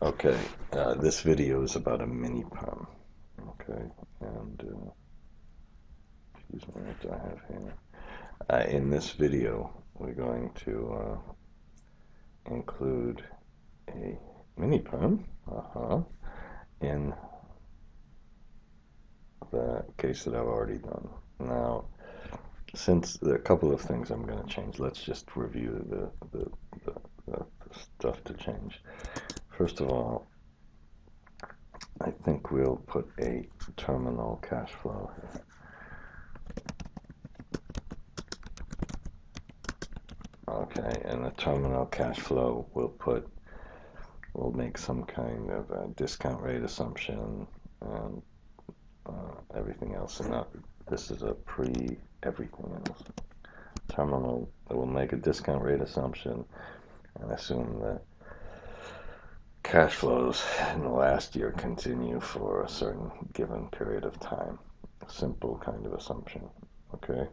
Okay, this video is about a mini perm. Okay, and excuse me, what do I have here? In this video, we're going to include a mini perm, in the case that I've already done. Now, since there are a couple of things I'm going to change, let's just review the stuff to change. First of all, I think we'll put a terminal cash flow here. Okay, and the terminal cash flow we'll make some kind of a discount rate assumption and everything else. And this is a pre-everything else. Terminal, we'll make a discount rate assumption and assume that cash flows in the last year continue for a certain given period of time. Simple kind of assumption. Okay.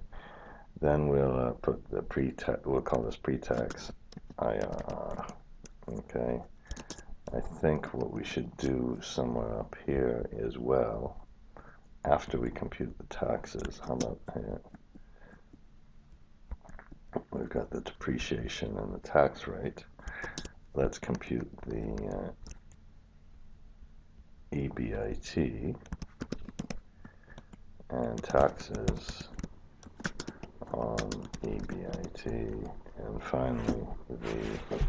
Then we'll put the pre-tax. We'll call this pre-tax IRR. Okay. I think what we should do somewhere up here as well, after we compute the taxes. How about here? We've got the depreciation and the tax rate. Let's compute the EBIT and taxes on EBIT, and finally the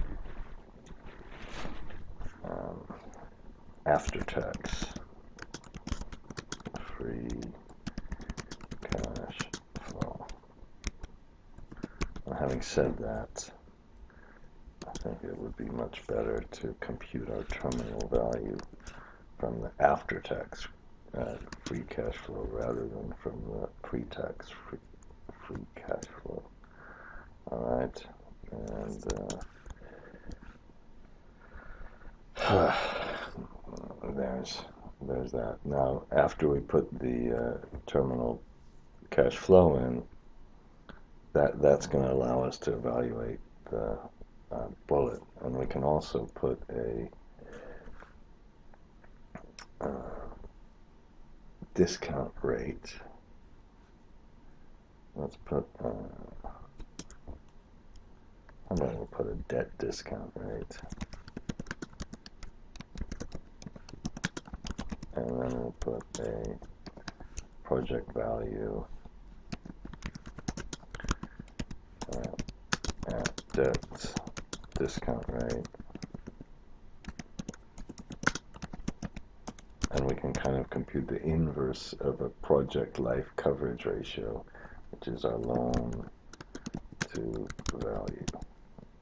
after-tax free cash flow. Now, having said that, I think it would be much better to compute our terminal value from the after-tax free cash flow rather than from the pre-tax free cash flow. All right, and there's that. Now, after we put the terminal cash flow in, that's going to allow us to evaluate the bullet, and we can also put a discount rate. Let's put how about we'll put a debt discount rate, and then we'll put a project value at debt discount rate, and we can kind of compute the inverse of a project life coverage ratio, which is our loan to value.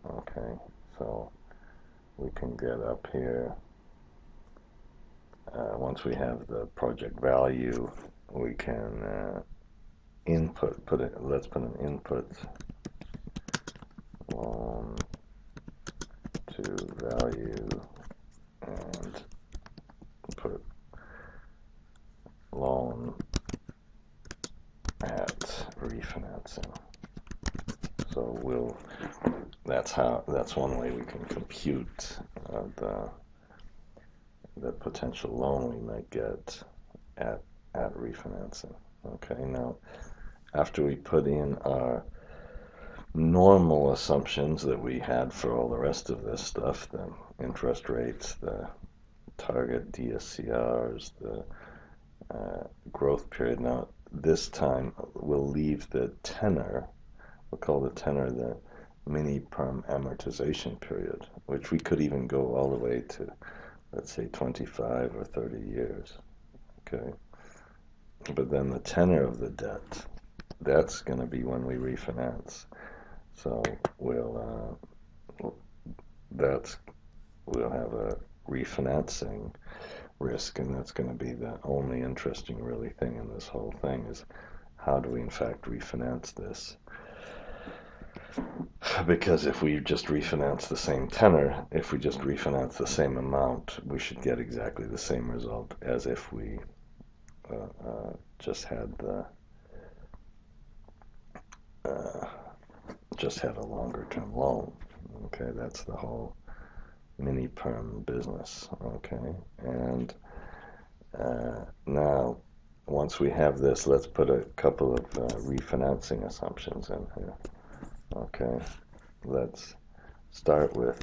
Okay, so we can get up here. Once we have the project value, we can let's put an input loan to value and put loan at refinancing. So that's one way we can compute the potential loan we might get at refinancing. Okay, now after we put in our normal assumptions that we had for all the rest of this stuff, the interest rates, the target DSCRs, the growth period. Now this time we'll leave the tenor, we'll call the tenor the mini perm amortization period, which we could even go all the way to, let's say, 25 or 30 years. Okay, but then the tenor of the debt, that's going to be when we refinance. So we'll have a refinancing risk, and that's going to be the only interesting really thing in this whole thing, is how do we in fact refinance this? Because if we just refinance the same tenor, if we just refinance the same amount, we should get exactly the same result as if we just had a longer term loan. Okay, that's the whole mini perm business. Okay, and now once we have this, let's put a couple of refinancing assumptions in here. Okay, let's start with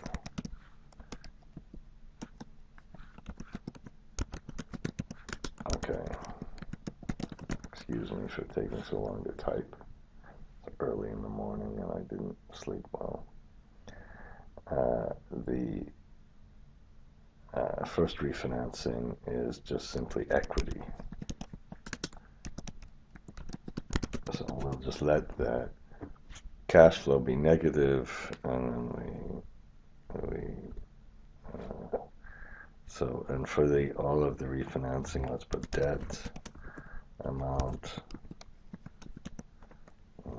okay. Excuse me for taking so long to type. It's early in the morning and I didn't sleep well. The first refinancing is just simply equity. So we'll just let the cash flow be negative, and then so, and for the all of the refinancing, let's put debt amount.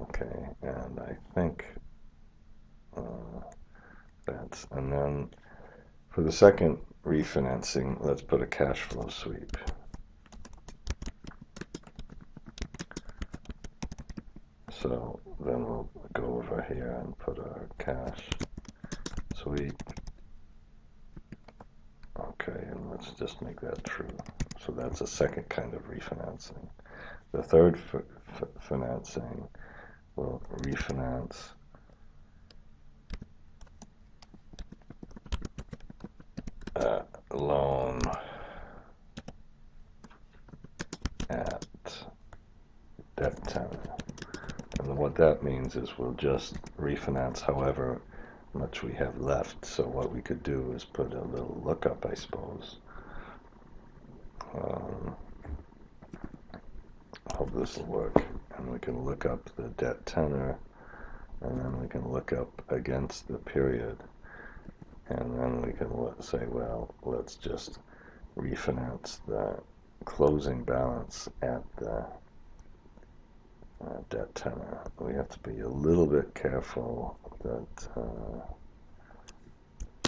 Okay, and I think that's, and then for the second refinancing, let's put a cash flow sweep. So then we'll go over here and put our cash sweep. Okay, and let's just make that true. So that's a second kind of refinancing. The third financing will refinance loan at debt tenor. And what that means is we'll just refinance however much we have left. So what we could do is put a little lookup, I suppose. Hope this will work. And we can look up the debt tenor, and then we can look up against the period, and then we can say, well, let's just refinance the closing balance at the debt tenor. We have to be a little bit careful that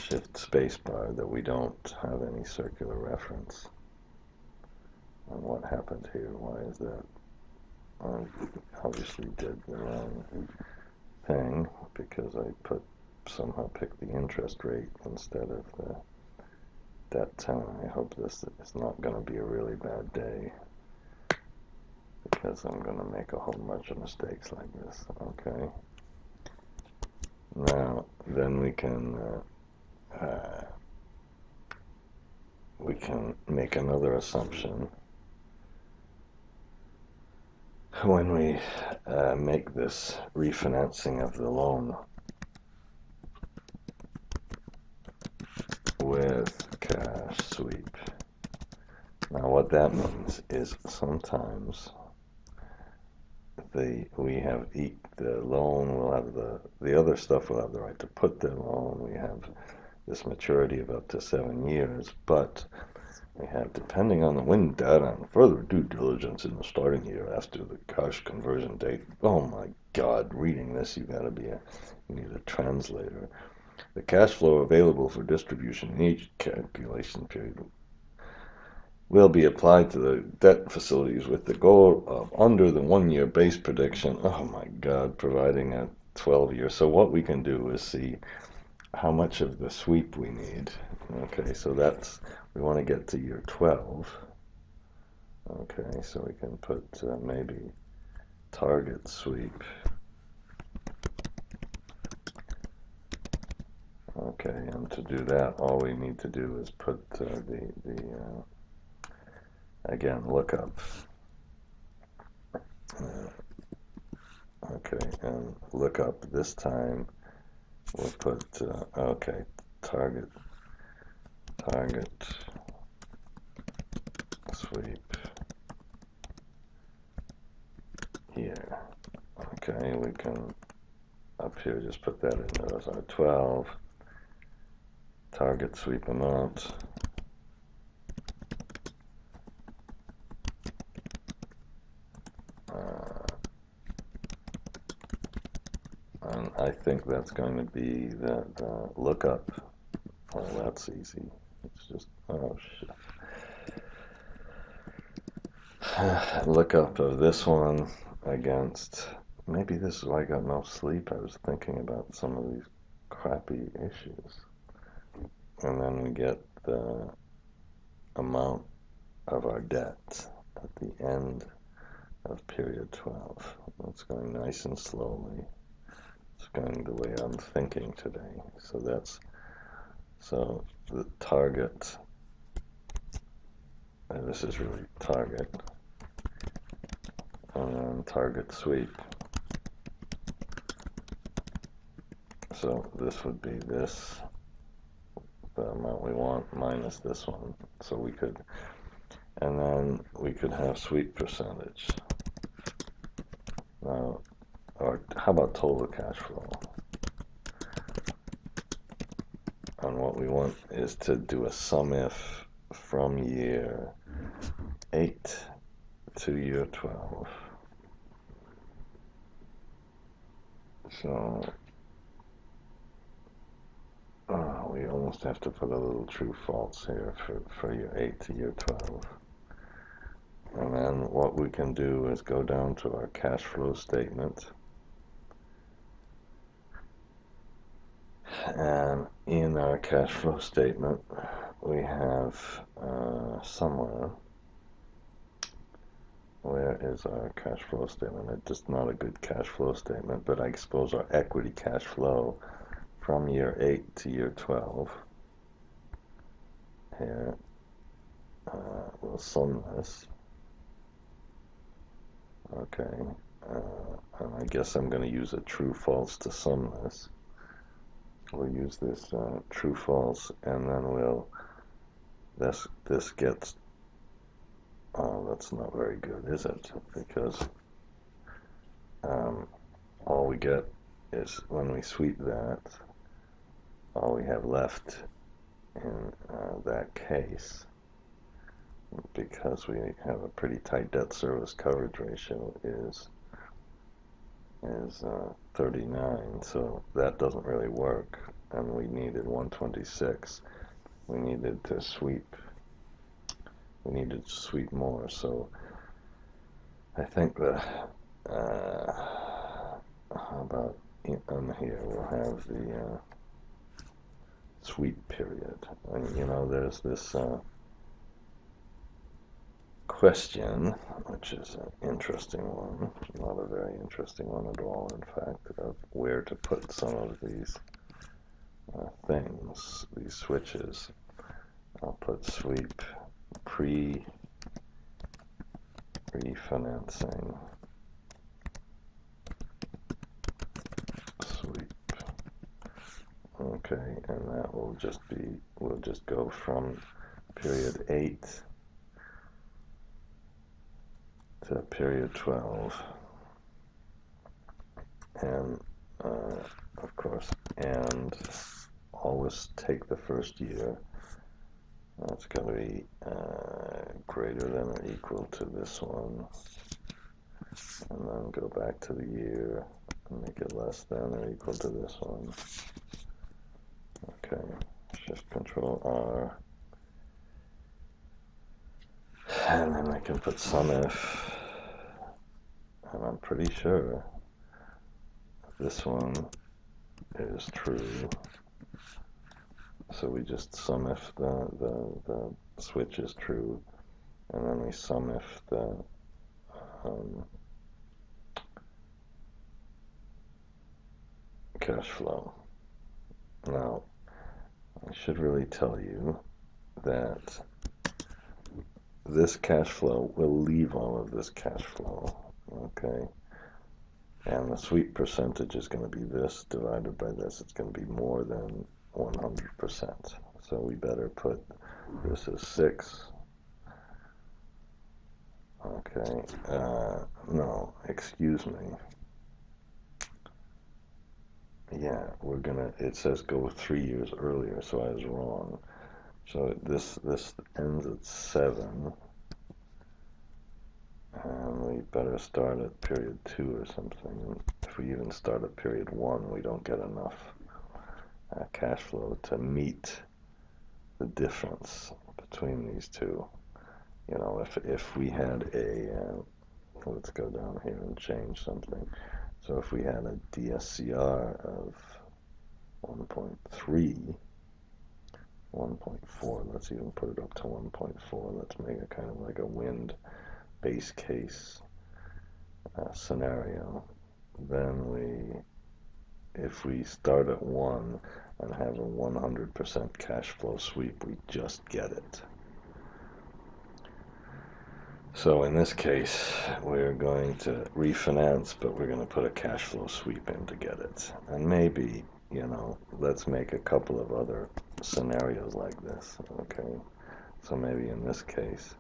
shift spacebar that we don't have any circular reference. And what happened here? Why is that? I obviously did the wrong thing because I somehow picked the interest rate instead of the debt tenor. I hope this is not going to be a really bad day, because I'm going to make a whole bunch of mistakes like this. Okay. Now, then we can make another assumption. When we make this refinancing of the loan with cash sweep. Now, what that means is sometimes we have the loan will have the other stuff will have the right to put the loan. We have this maturity of up to 7 years, but we have, depending on the wind data and further due diligence in the starting year after the cash conversion date. Oh my God, reading this, you need a translator. The cash flow available for distribution in each calculation period will be applied to the debt facilities with the goal of under the 1-year base prediction. Oh my God, providing a 12-year. So what we can do is see how much of the sweep we need. Okay, so we want to get to year 12. Okay, so we can put maybe target sweep. Okay, and to do that, all we need to do is put again, lookup. Okay, and lookup this time. We'll put okay, target sweep here. Okay, we can up here just put that in there as our 12. Target sweep amount. And I think that's going to be the lookup. Oh, that's easy. It's just, oh shit. Lookup of this one against, maybe this is why I got no sleep. I was thinking about some of these crappy issues. and then we get the amount of our debt at the end of period 12. It's going nice and slowly. It's going the way I'm thinking today. So the target, and this is really target, and then target sweep. So this would be this, the amount we want minus this one. So we could, and then we could have sweep percentage. Now, or how about total cash flow? And what we want is to do a sum if from year 8 to year 12. So we almost have to put a little true false here for year 8 to year 12. And then what we can do is go down to our cash flow statement. And in our cash flow statement, we have somewhere, where is our cash flow statement? It's just not a good cash flow statement, but I suppose our equity cash flow from year 8 to year 12. Here, we'll sum this. Okay, and I guess I'm going to use a true false to sum this. We'll use this true false, and then this gets, oh, that's not very good, is it? Because all we get is, when we sweep that, all we have left in that case, because we have a pretty tight debt service coverage ratio, is 39, so that doesn't really work, and we needed 126. We needed to sweep more, so I think that how about in here we'll have the sweep period. And you know, there's this question, which is an interesting one, not a very interesting one at all, in fact, of where to put some of these things, these switches. I'll put sweep refinancing sweep. Okay, and that will just be, we'll just go from period 8 to period 12, and of course, and always take the first year. That's going to be greater than or equal to this one, and then go back to the year and make it less than or equal to this one. Okay, Shift Control R, and then I can put sum if, and I'm pretty sure this one is true. So we just sum if the switch is true, and then we sum if the cash flow. Now, I should really tell you that this cash flow will leave all of this cash flow, okay? And the sweep percentage is going to be this divided by this. It's going to be more than 100%. So we better put this as 6. Okay, no, excuse me. Yeah, we're gonna, it says go 3 years earlier, so I was wrong. So this ends at 7. And we better start at period 2 or something. If we even start at period 1, we don't get enough cash flow to meet the difference between these two. You know, if we had a, let's go down here and change something. So if we had a DSCR of 1.3, 1.4. Let's even put it up to 1.4. Let's make it kind of like a wind base case scenario. Then if we start at 1 and have a 100% cash flow sweep, we just get it. So in this case, we're going to refinance, but we're going to put a cash flow sweep in to get it. And maybe, let's make a couple of other scenarios like this, okay? So maybe in this case,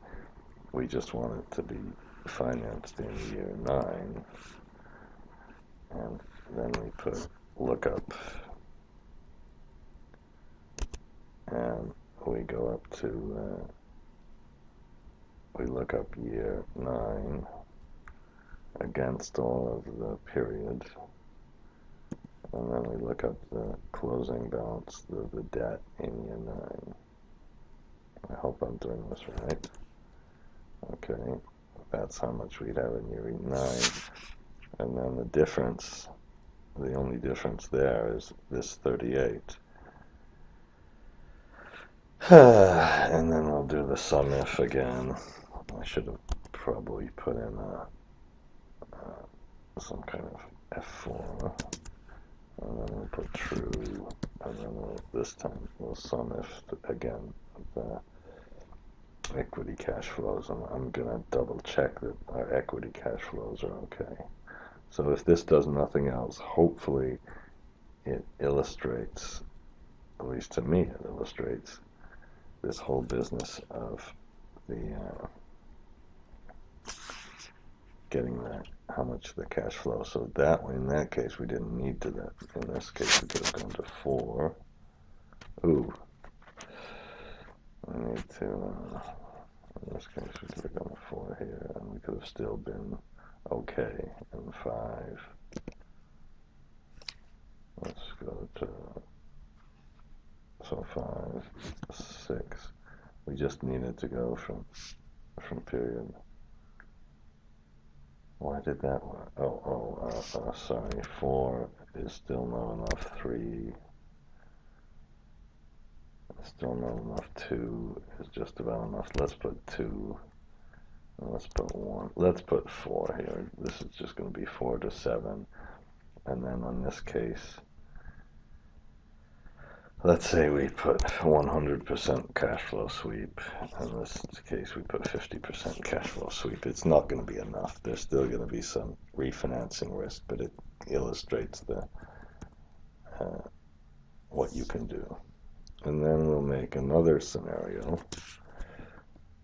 we just want it to be financed in year 9. And then we put lookup, and we go up to, we look up year 9 against all of the period, and then we look up the closing balance, the debt in year 9. I hope I'm doing this right. Okay, that's how much we'd have in year 9, and then the difference, the only difference there is this 38. And then we'll do the sum if again. I should have probably put in some kind of F4, and then we'll put true, and then this time we'll sum if again the equity cash flows, and I'm gonna double check that our equity cash flows are okay. So if this does nothing else, hopefully it illustrates, at least to me it illustrates, this whole business of the getting that, how much the cash flow. So that way, in that case, we didn't need to that. In this case, we could have gone to 4. Ooh, we need to, in this case, we could have gone to 4 here, and we could have still been okay. And 5. Let's go to, so 5, 6. We just needed to go from period. Why did that one? Sorry, 4 is still not enough. 3 is still not enough. 2 is just about enough. Let's put 2. And let's put 1. Let's put 4 here. This is just going to be 4 to 7. And then on this case, let's say we put 100% cash flow sweep. In this case, we put 50% cash flow sweep. It's not going to be enough. There's still going to be some refinancing risk, but it illustrates the what you can do. And then we'll make another scenario.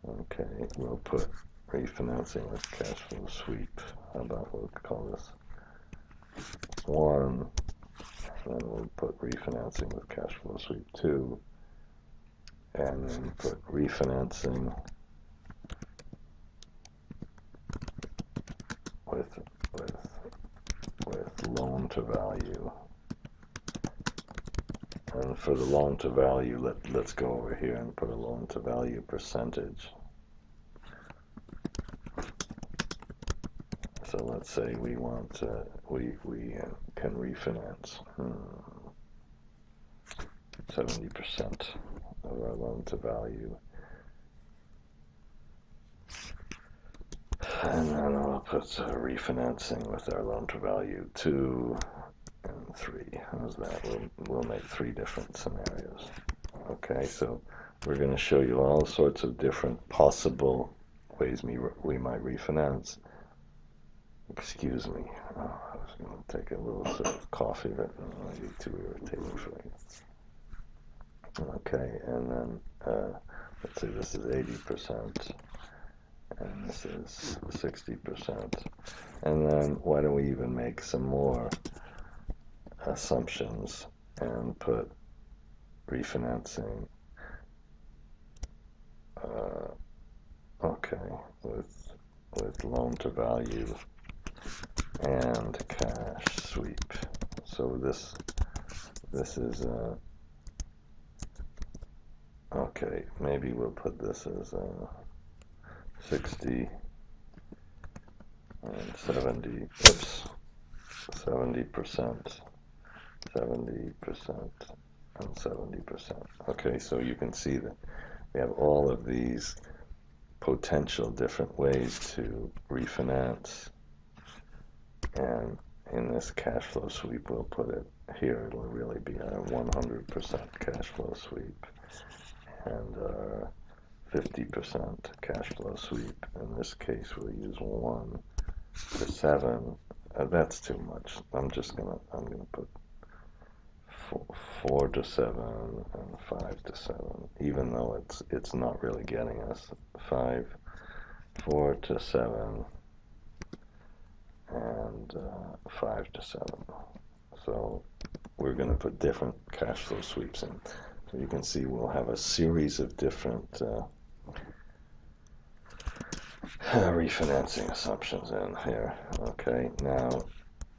Okay, we'll put refinancing with cash flow sweep. How about we'll call this 1. Then we'll put refinancing with cash flow sweep 2, and then put refinancing with loan to value. And for the loan to value, let's go over here and put a loan to value percentage. So let's say we want we can refinance 70% of our loan to value, and then we'll put refinancing with our loan to value 2 and 3. How's that? We'll make 3 different scenarios. Okay, so we're going to show you all sorts of different possible ways we might refinance. Excuse me. Oh, I was going to take a little sip of coffee, but it might be too irritating for you. Okay, and then let's say this is 80%, and this is 60%. And then why don't we even make some more assumptions and put refinancing, okay, with loan to value and cash sweep. So this is okay, maybe we'll put this as 60 and 70, oops, 70%, and 70%. Okay, so you can see that we have all of these potential different ways to refinance, and in this cash flow sweep we'll put it here. It'll really be our 100% cash flow sweep and our 50% cash flow sweep. In this case we'll use 1 to 7. That's too much. I'm gonna put 4 to 7 and 5 to 7, even though it's not really getting us 5, 4 to 7, and 5 to 7. So we're going to put different cash flow sweeps in. So you can see we'll have a series of different refinancing assumptions in here. Okay, now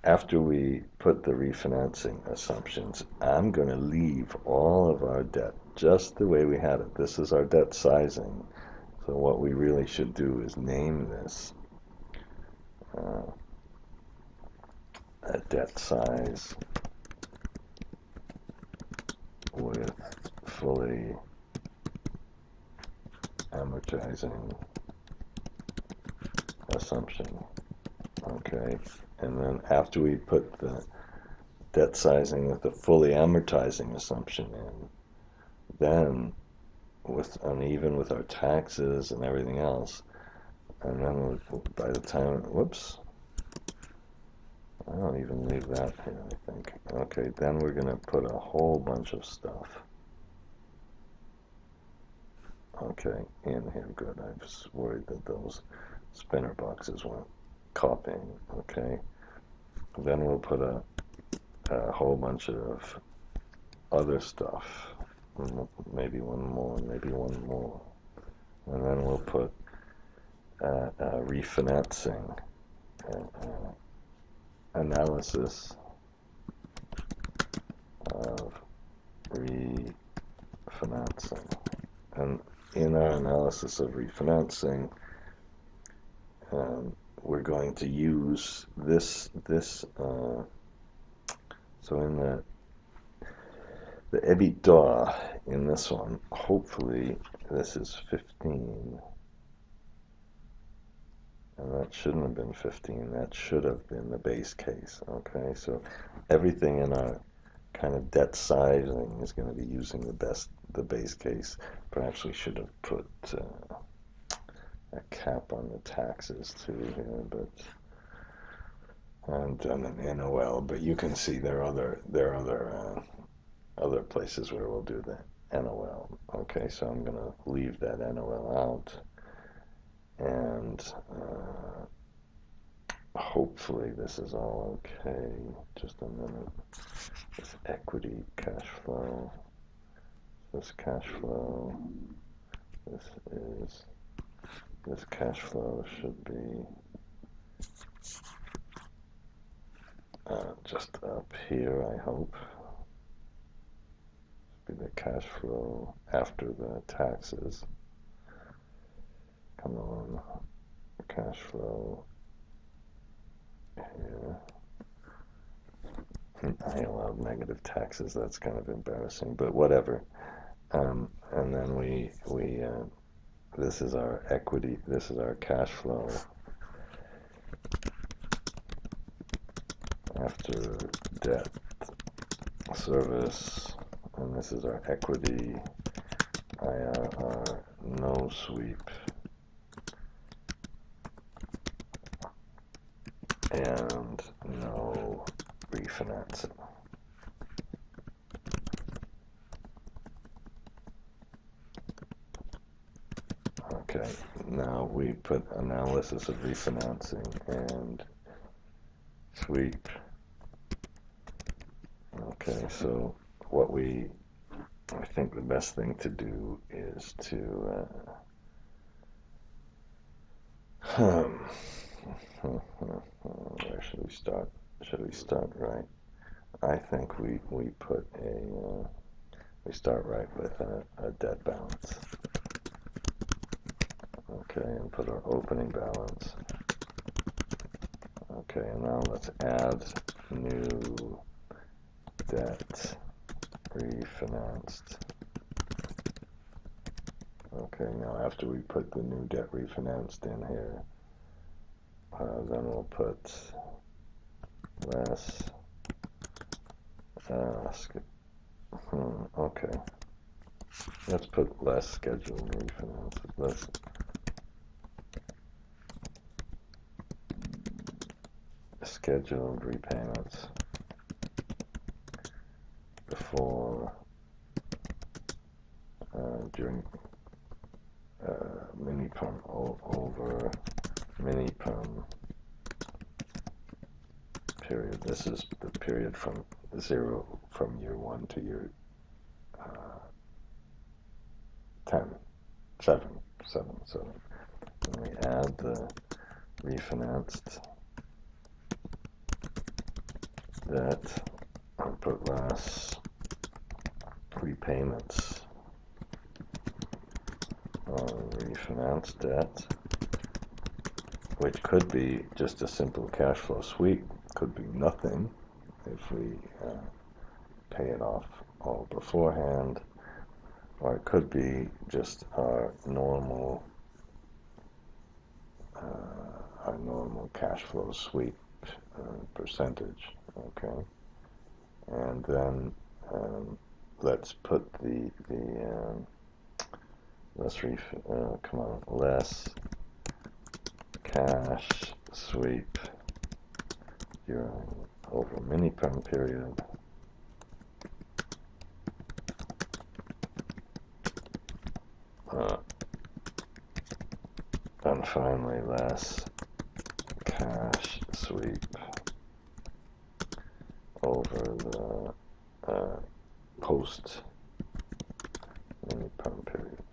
after we put the refinancing assumptions, I'm going to leave all of our debt just the way we had it. This is our debt sizing. So what we really should do is name this a debt size with fully amortizing assumption. Okay, and then after we put the debt sizing with the fully amortizing assumption in, then even with our taxes and everything else, and then by the time, whoops, I don't even leave that here, I think. Okay, then we're going to put a whole bunch of stuff, okay, in here. Good, I was worried that those spinner boxes weren't copying. Okay, then we'll put a whole bunch of other stuff, maybe one more, and then we'll put refinancing analysis of refinancing. And in our analysis of refinancing, we're going to use this so in the EBITDA in this one, hopefully this is 15, and that shouldn't have been 15, that should have been the base case. Okay, so everything in our kind of debt sizing is going to be using the base case. Perhaps we should have put a cap on the taxes too here, but and done an NOL. But you can see there are other places where we'll do the NOL. Okay, so I'm going to leave that NOL out, and hopefully this is all okay. Just a minute. This equity cash flow, this cash flow, this cash flow should be just up here, I hope. Be the cash flow after the taxes. Come on, cash flow here. I allowed negative taxes. That's kind of embarrassing, but whatever. And then we this is our equity. This is our cash flow after debt service, and this is our equity IRR no sweep and no refinancing. Okay, now we put analysis of refinancing and sweep. Okay, so I think the best thing to do is to where should we start? Should we start right? I think we put we start right with a debt balance. Okay, and put our opening balance. Okay, and now let's add new debt refinanced. Okay, now after we put the new debt refinanced in here, then we'll put less, okay, let's put less scheduled refinance, less scheduled repayments before, during mini perm, over mini perm period. This is the period from year 1 to year 10, 7. And we add the refinanced debt and put less repayments on refinanced debt, which could be just a simple cash flow sweep, could be nothing if we pay it off all beforehand, or it could be just our normal cash flow sweep percentage. Okay, and then let's put less cash sweep during over mini perm period. And finally, less cash sweep over the post mini perm period.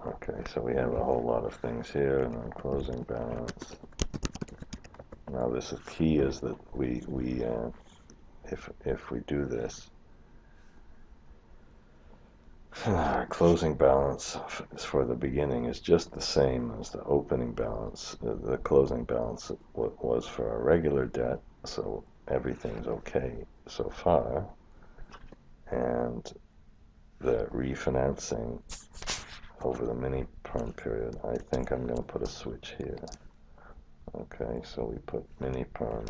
Okay, so we have a whole lot of things here, and then closing balance. Now this is key, is that we if we do this, our closing balance for the beginning is just the same as the opening balance, the closing balance was for our regular debt, so everything's okay so far. And the refinancing over the mini perm period, I think I'm going to put a switch here. Okay, so we put mini perm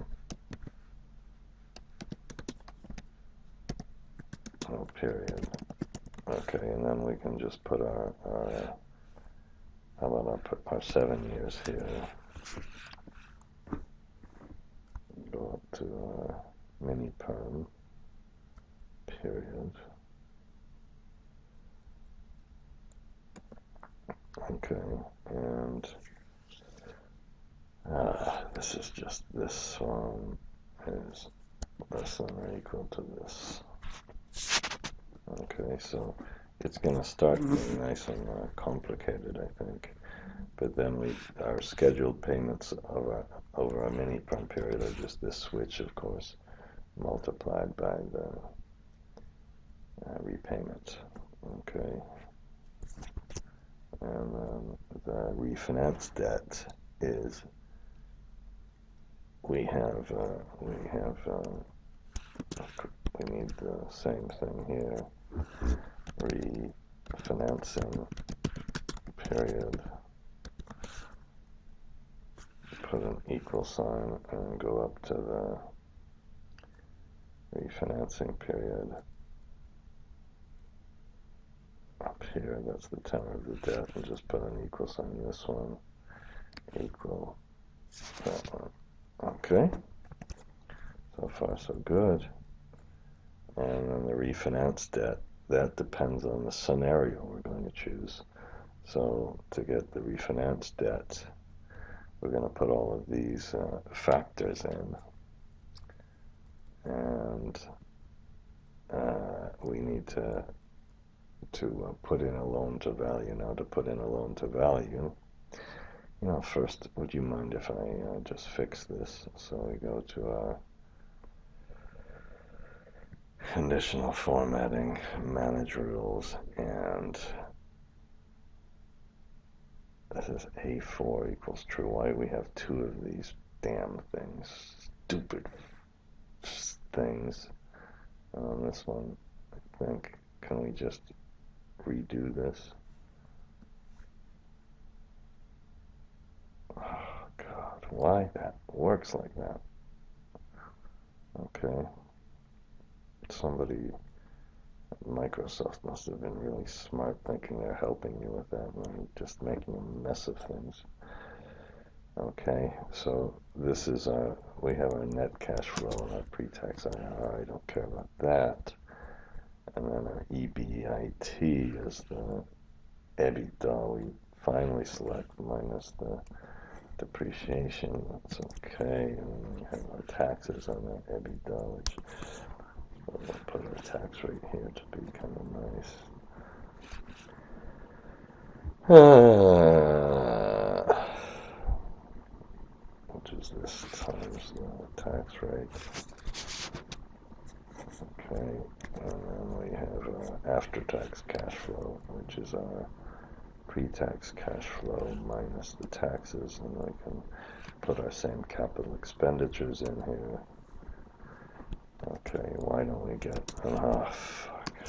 period. Okay, and then we can just put our how about our 7 years here? Go up to our mini perm period. Okay, and this one is less than or equal to this. Okay, so it's going to start being nice and complicated, I think. But then our scheduled payments over a mini perm period are just this switch, of course, multiplied by the repayment. Okay, and then the refinance debt is we need the same thing here. Refinancing period. Put an equal sign and go up to the refinancing period. Up here, that's the tenor of the debt, and just put an equal sign in this one, equal that one. Okay, so far so good. And then the refinance debt, that depends on the scenario we're going to choose. So to get the refinance debt, we're going to put all of these factors in, and we need to put in a loan to value. Now, to put in a loan to value, first, would you mind if I just fix this? So we go to our conditional formatting, manage rules, and this is A4 equals true. Why do we have two of these damn things? Stupid things. On this one, I think, can we just redo this? Oh, God, why that works like that? Okay. Somebody at Microsoft must have been really smart thinking they're helping you with that and just making a mess of things. Okay, so this is we have our net cash flow and our pre-tax IRR. I don't care about that. And then our EBIT is the EBITDA we finally select minus the depreciation. That's okay. And then we have our taxes on that EBITDA, which we'll put our tax rate here to be kind of nice. Which is this times the tax rate. Okay, and then we have after-tax cash flow, which is our pre-tax cash flow minus the taxes, and we can put our same capital expenditures in here. Okay, why don't we get, fuck,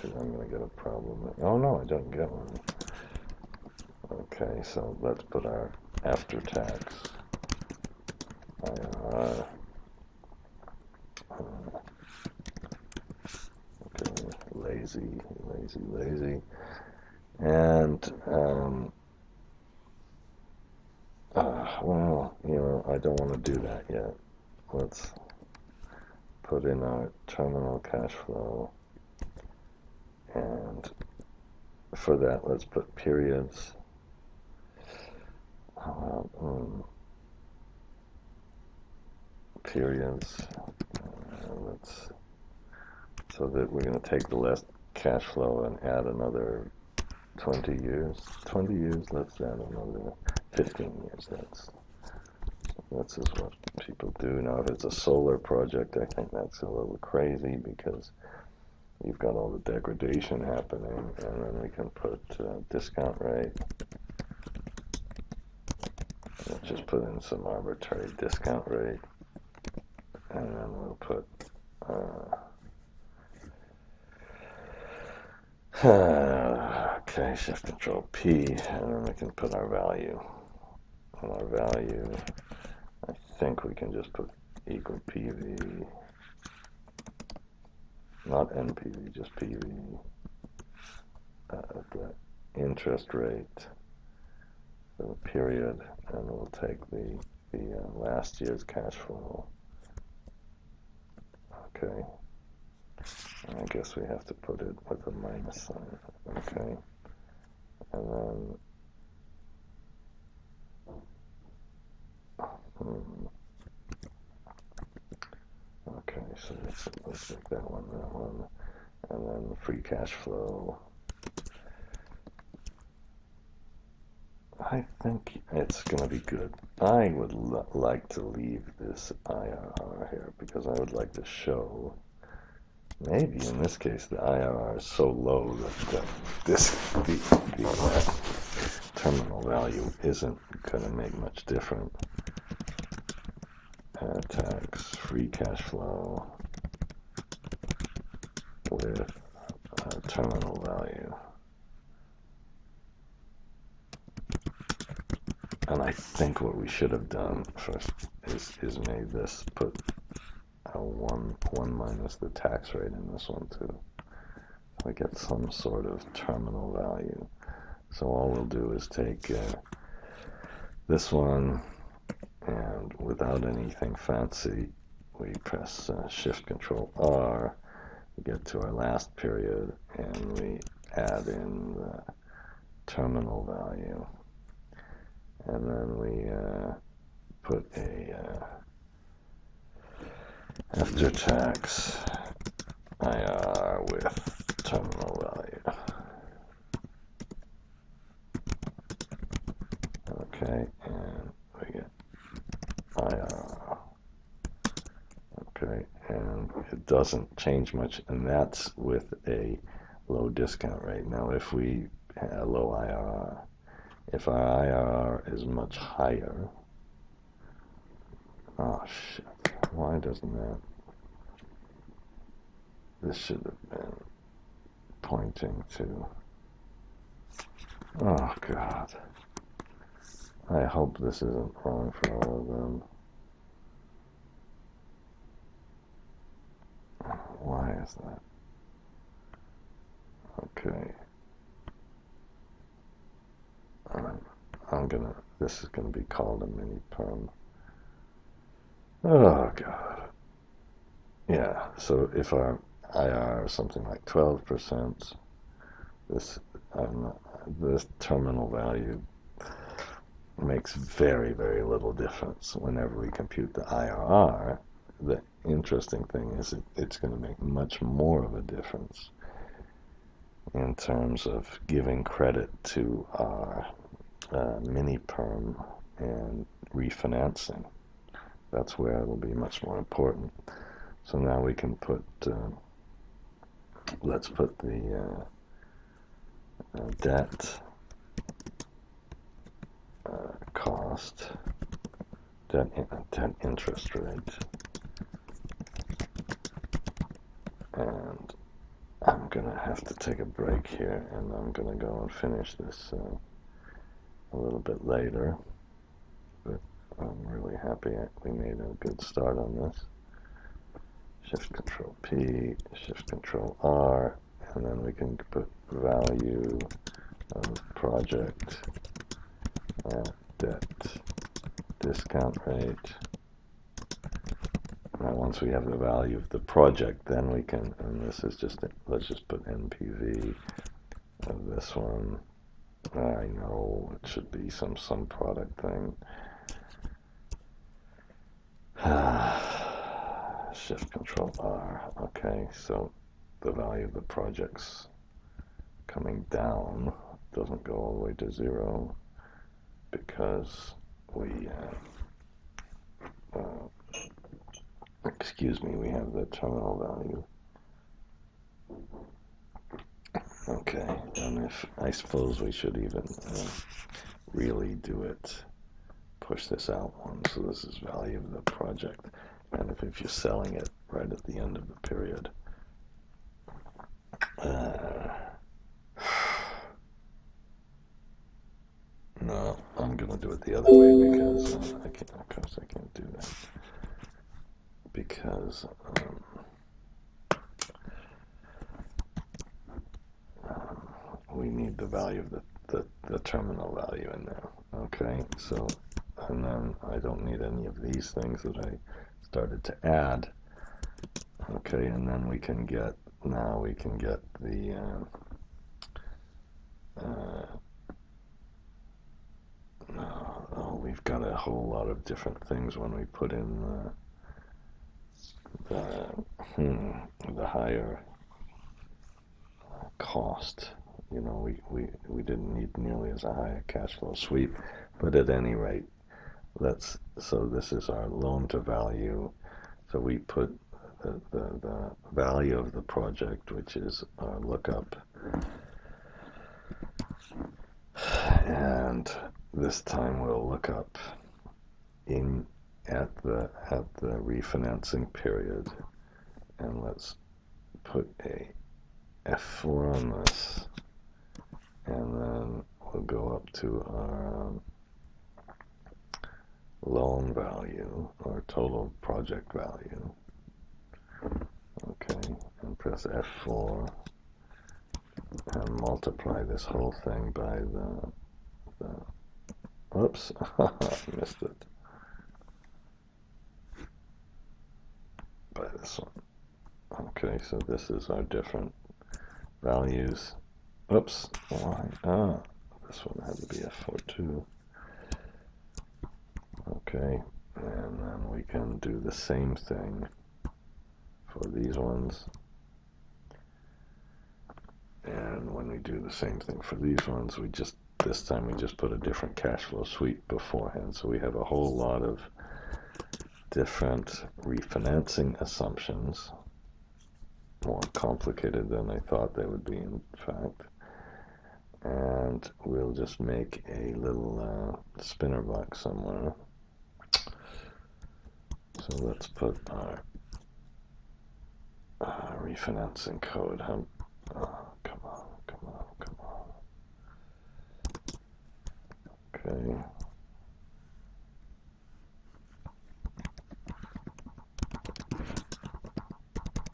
I'm going to get a problem. Oh no, I don't get one. Okay, so let's put our after-tax IRR. Okay, lazy. And, well, I don't want to do that yet. Let's put in our terminal cash flow, and for that, let's put periods. Periods. So that we're going to take the last cash flow and add another 20 years. 20 years, let's add another 15 years. That's just what people do. Now, if it's a solar project, I think that's a little crazy because you've got all the degradation happening, and then we can put discount rate. Let's just put in some arbitrary discount rate, and then we'll put okay, shift control P, and then we can put our value. And our value, I think we can just put equal PV, not NPV, just PV. The interest rate for the period, and we'll take the last year's cash flow. Okay. And I guess we have to put it with a minus sign. Okay. And then okay, so let's make that one. And then free cash flow. I think it's going to be good. I would like to leave this IRR here because I would like to show, maybe in this case the IRR is so low that the terminal value isn't going to make much difference. Tax free cash flow with terminal value. And I think what we should have done first is made this, put a 1 minus the tax rate in this one too. So we get some sort of terminal value. So all we'll do is take this one, and without anything fancy, we press shift control R, we get to our last period, and we add in the terminal value. And then we put a after-tax IR with terminal value. Okay, and we get IR. Okay, and it doesn't change much, and that's with a low discount rate. Now, if we had a low IRR, if our IRR is much higher, oh shit, why doesn't that? this should have been pointing to, oh God, I hope this isn't wrong for all of them. Why is that? Okay. This is gonna be called a mini perm. Oh God. Yeah, so if our IR is something like 12%, this, this terminal value makes very, very little difference whenever we compute the IRR. The interesting thing is it's going to make much more of a difference in terms of giving credit to our mini perm and refinancing. That's where it'll be much more important. So now we can put, let's put the debt cost, debt interest rate, and I'm gonna have to take a break here, and I'm gonna go and finish this a little bit later, but I'm really happy we made a good start on this. Shift Control P, Shift Control R, and then we can put value of project at debt discount rate. Now once we have the value of the project, then we can, and this is just, let's just put NPV of this one. I know it should be some product thing. Shift Control R. Okay, so the value of the project's coming down. Doesn't go all the way to 0 because we excuse me, we have the terminal value. Okay, and if I suppose we should even really do it, push this out one. So this is value of the project, and if you're selling it right at the end of the period, no, I'm gonna do it the other way because I can't. Of course, I can't do that because we need the value of the terminal value in there. Okay, so, and then I don't need any of these things that I started to add. Okay, and then we can get, now we can get the we've got a whole lot of different things when we put in the higher cost. You know, we didn't need nearly as a high cash flow sweep, but at any rate, so this is our loan to value. So we put the value of the project, which is our lookup, and this time we'll look up at the refinancing period, and let's put a F4 on this, and then we'll go up to our loan value, or total project value. Okay, and press F4 and multiply this whole thing by oops, I missed it, by this one. Okay, so this is our different values. Oops, why? This one had to be F4 too. Okay, and then we can do the same thing for these ones. And when we do the same thing for these ones, this time we just put a different cash flow sweep beforehand. So we have a whole lot of different refinancing assumptions, more complicated than I thought they would be, in fact. And we'll just make a little spinner box somewhere. So let's put our refinancing code. Come on, come on, come on. Okay.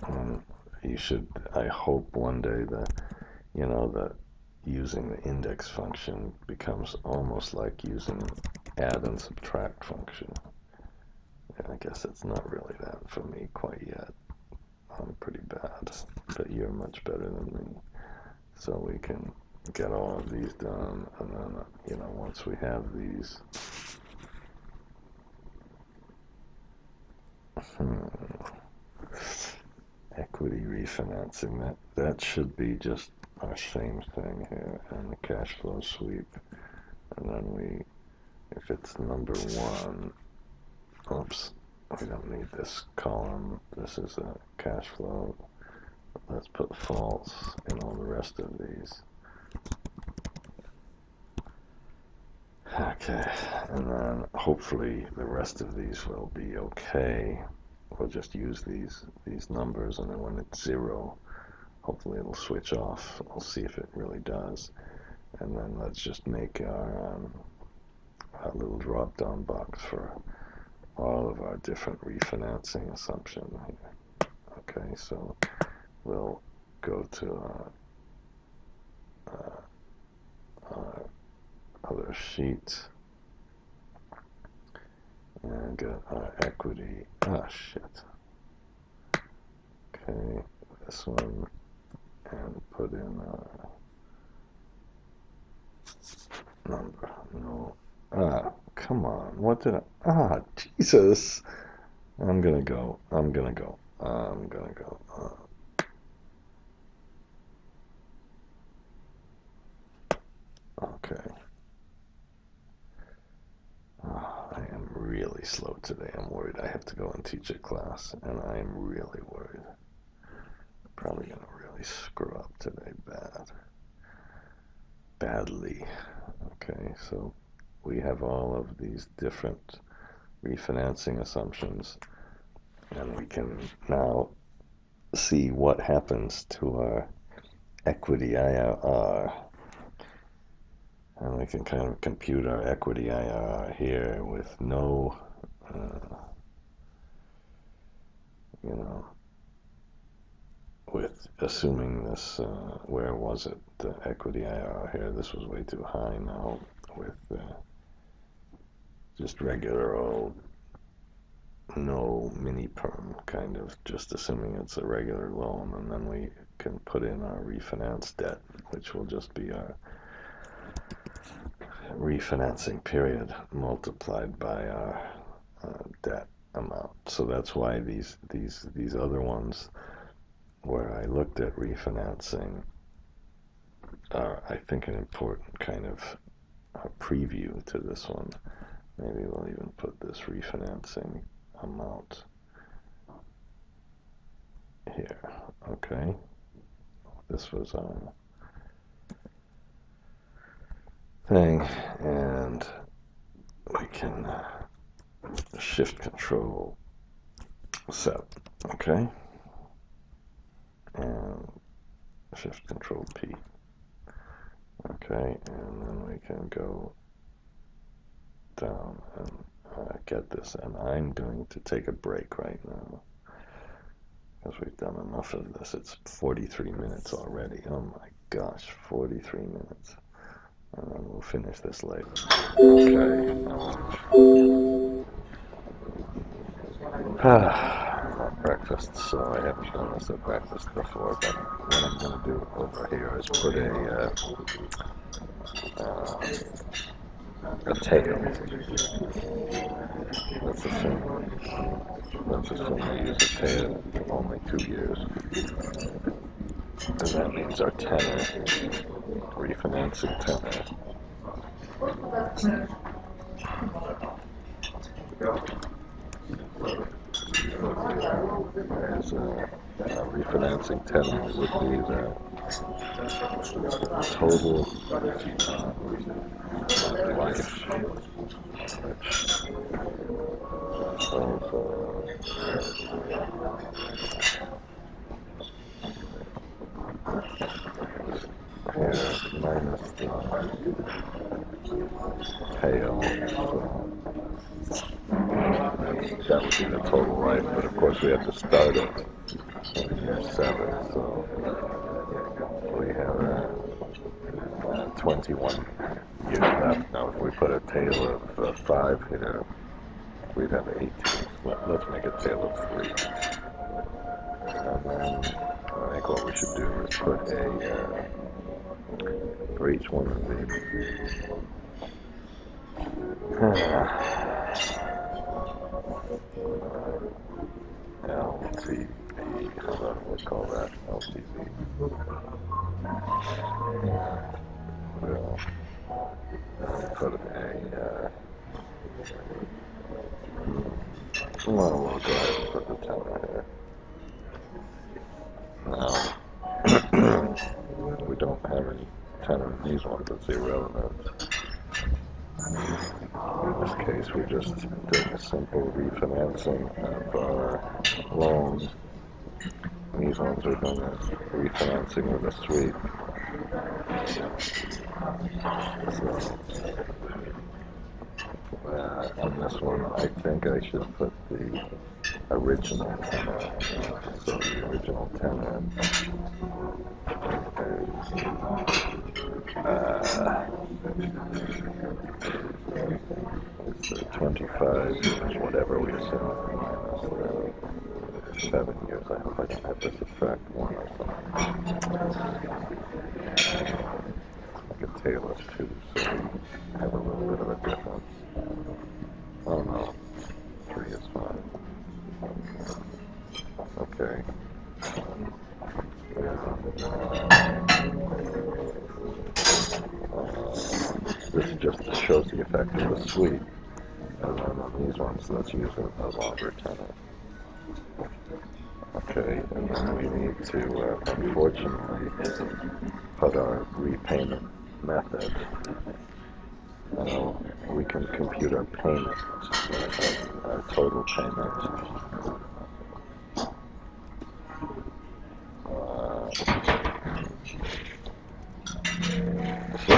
And you should, I hope one day that, that using the index function becomes almost like using an add and subtract function. I guess it's not really that for me quite yet. I'm pretty bad, but you're much better than me. So we can get all of these done, and then, once we have these, equity refinancing, that should be just our same thing here, and the cash flow sweep, and then if it's number one, oops, we don't need this column, this is a cash flow, let's put false in all the rest of these. Okay, and then hopefully the rest of these will be okay. We'll just use these numbers, and then when it's 0, hopefully it'll switch off. We'll see if it really does. And then let's just make our little drop-down box for all of our different refinancing assumptions here. Okay, so we'll go to our other sheet and get our equity. Shit. Okay, this one, and put in our number. No. Come on. What did I? Jesus. I'm gonna go. Okay. I am really slow today. I'm worried I have to go and teach a class, and I am really worried. Probably gonna really screw up today badly. Okay, so we have all of these different refinancing assumptions, and we can now see what happens to our equity IRR, and we can kind of compute our equity IRR here with no with assuming this, where was it, the equity IRR here, this was way too high. Now with just regular old, no mini perm, kind of just assuming it's a regular loan, and then we can put in our refinance debt, which will just be our refinancing period multiplied by our debt amount. So that's why these other ones where I looked at refinancing are, I think, an important kind of preview to this one. Maybe we'll even put this refinancing amount here. Okay, this was our thing, and we can shift control set. Okay, and shift control P. Okay, and then we can go down and get this, and I'm going to take a break right now because we've done enough of this. It's 43 minutes already. Oh my gosh, 43 minutes, and then we'll finish this later. Okay, not breakfast, so I haven't done this at breakfast before, but what I'm going to do over here is put a tail. Let's assume we use a tail for only 2 years. And that means our tenor, refinancing tenor, as refinancing tenor would be the total life tail. So that would be the total life, but of course we have to start it in year 7, so we have 21 years left. Now if we put a tail of 5 here, we'd have 18. Let's make a tail of 3. And then I think what we should do is put a, for each one of these. LTV, how about we call that LTV? We'll put a, well, we'll go ahead and put the tenor here. Now, we don't have any tenor in these ones, that's irrelevant. In this case, we're just doing a simple refinancing of our loans. These ones are doing a refinancing with a sweep. So, on this one, I think I should put the original tenor. So the original tenor. It's 25 years, whatever we assume, minus 7 years. I hope I don't have to subtract 1 or something. Like a tail of 2, so we have a little bit of a difference. Oh no, 3 is fine. Okay. This just shows the effect of the sweep. And then on these ones, let's use a longer tenor. Okay, and then we need to, unfortunately, put our repayment method. Now, we can compute our payment, our total payment. So,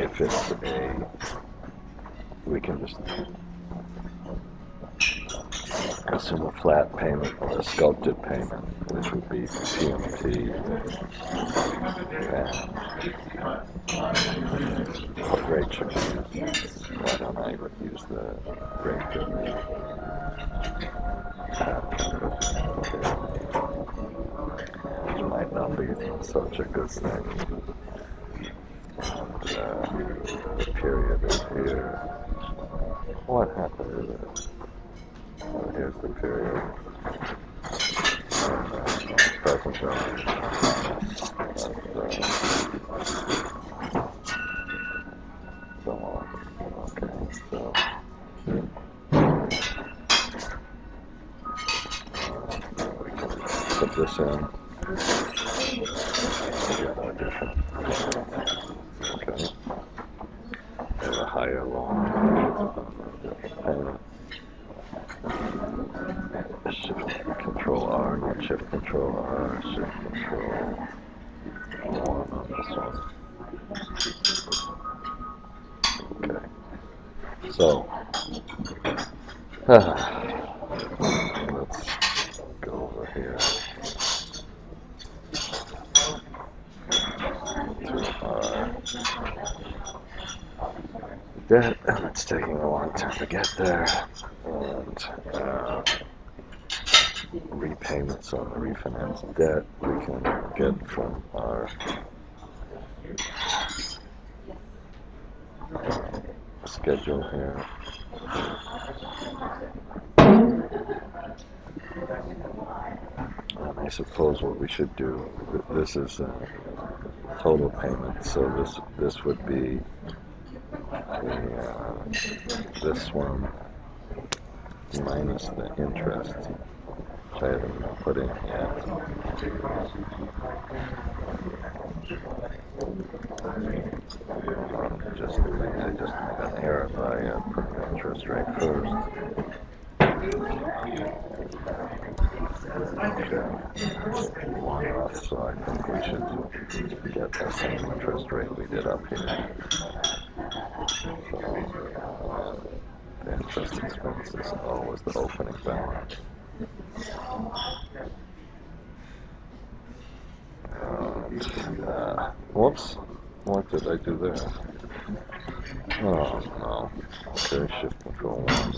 if it's we can just assume a flat payment or a sculpted payment, which would be PMT. And what rate should we use? Why don't I use the rate that we have? Which might not be such a good thing. The period is here. What happened to this? Oh, here's the period. Present value. So on. Okay, so. We can put this in. Get more different. Okay. And a higher long payment. Shift control R, not shift control R, shift control 1 on this one. Okay. So, let's go over here to our debt, and it's taking a long time to get there, and repayments on the refinanced debt we can get from our schedule here. And I suppose what we should do, this is total payment, so this would be this one minus the interest, which I haven't put in yet. I just made an error by putting the interest rate first. One off, so I think we should get the same interest rate we did up here. So, the interest expense is always the opening balance. Whoops, what did I do there? Oh no. Okay, shift control 1.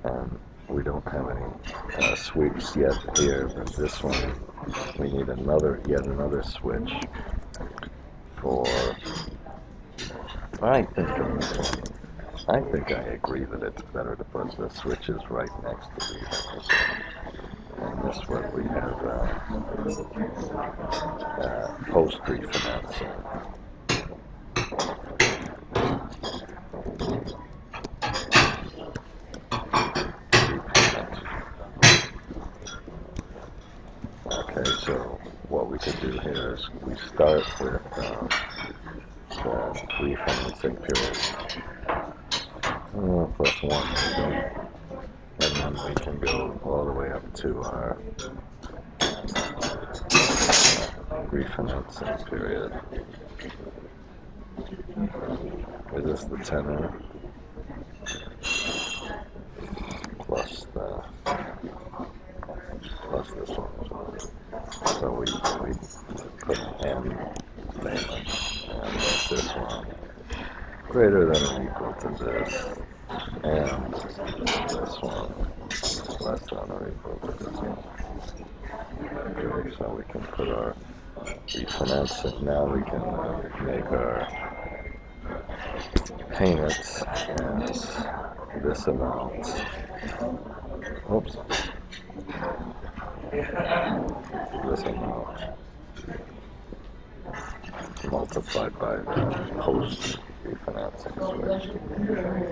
And we don't have any sweeps yet here, but this one we need yet another switch for. I think I agree that it's better to put the switches right next to these. And this way we have post refinancing. Okay, so what we could do here is we start with the refinancing period +1, and then we can go all the way up to our refinancing period. Is this the tenor plus this one? So we put an M payment, and this one greater than or equal to this, and this one less than or equal to this one. Okay, so we can put our refinancing. Now we can make our payments as this amount. Oops. This amount multiplied by the post refinancing switch.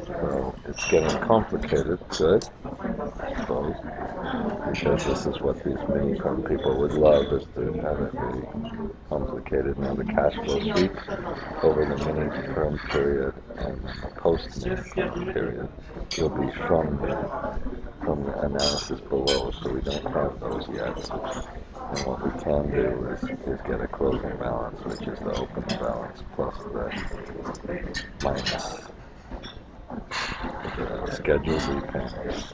So it's getting complicated, good, I suppose, because this is what these mini perm people would love, is to have it be complicated. Now the cash flow sweep over the mini perm period and the post mini perm period will be from the analysis below, so we don't have those yet. And what we can do is get a closing balance, which is the opening balance plus minus the scheduled repayments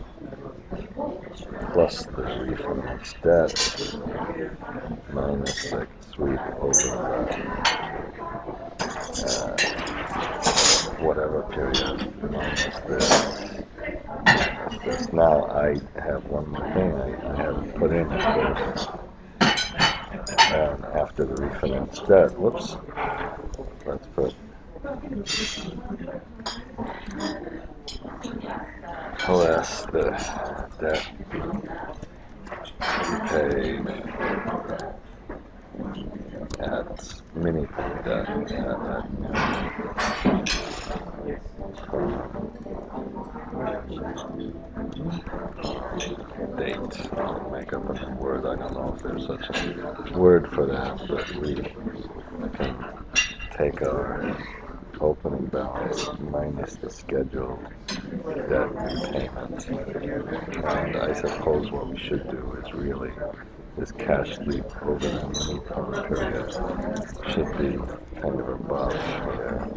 plus the refinance debt minus the sweep over the whatever period minus this. Now I have one more thing I haven't put in, of course. After the refinance debt, whoops, let's put less the debt repaid at mini perm debt date. I'll make up a word. I don't know if there's such a word for that, but we can take our opening balance minus the scheduled debt repayment. And I suppose what we should do is really this cash sweep over the mini perm period should be kind of above here,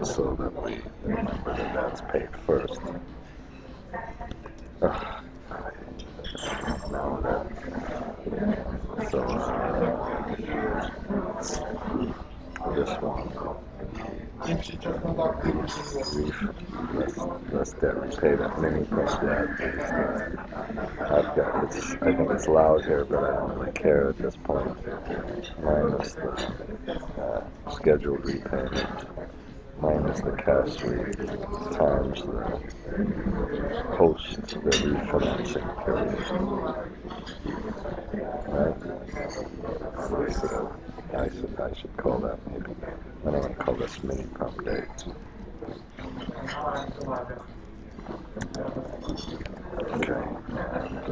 so that we remember that that's paid first. Now that, so this one, less debt repaid at mini perm debt. I think it's loud here, but I don't really care at this point. Minus the scheduled repayment, minus the cash sweep, times the post the refinancing period. Right? So I should call that maybe. I don't want to call this mini perm date. Okay, and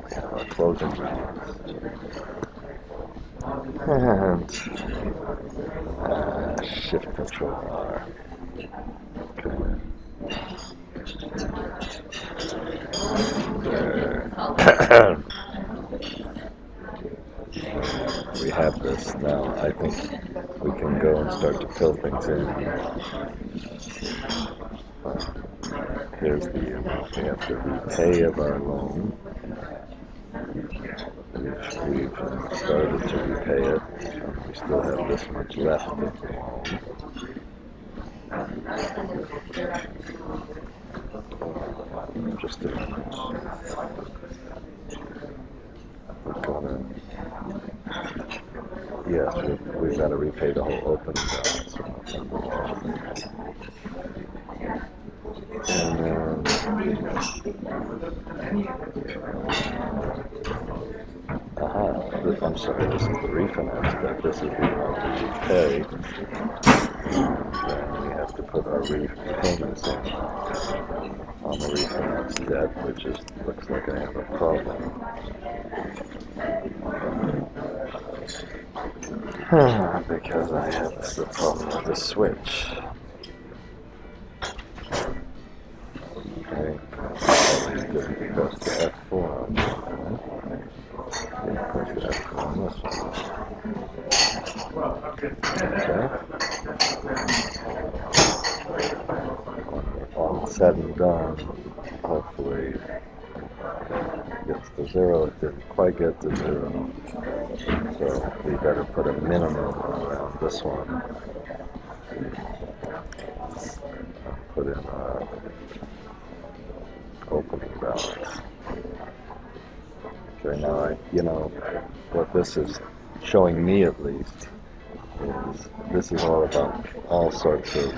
we have our closing balance. And shift control R. We have this now. I think we can go and start to fill things in. Here's the amount we have to repay of our loan. We've started to repay it. We still have this much left of the loan. Just a minute. We've got to, yes, we've got to repay the whole opening balance. And I'm sorry, this is the refinance debt. This is the amount we repay. Then we have to put our repayments in on the refinance debt, which looks like I have a problem. Because I have the problem with the switch. Okay, always good to press the F4 on this one. Press the F4 on this one. Okay. All said and done, hopefully it gets to 0. It didn't quite get to 0. So we better put a minimum around this one. Put in our opening balance. Okay, now what this is showing me at least is this is all about all sorts of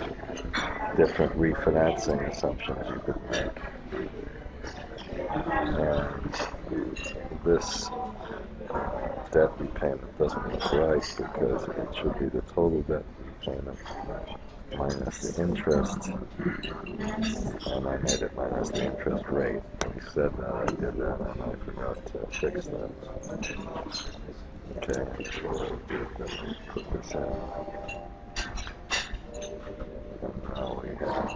different refinancing assumptions you could make. And this debt repayment doesn't look right because it should be the total debt repayment minus the interest, and I made it minus the interest rate. We said that I did that, and I forgot to fix that. Okay, so put this in. And now we have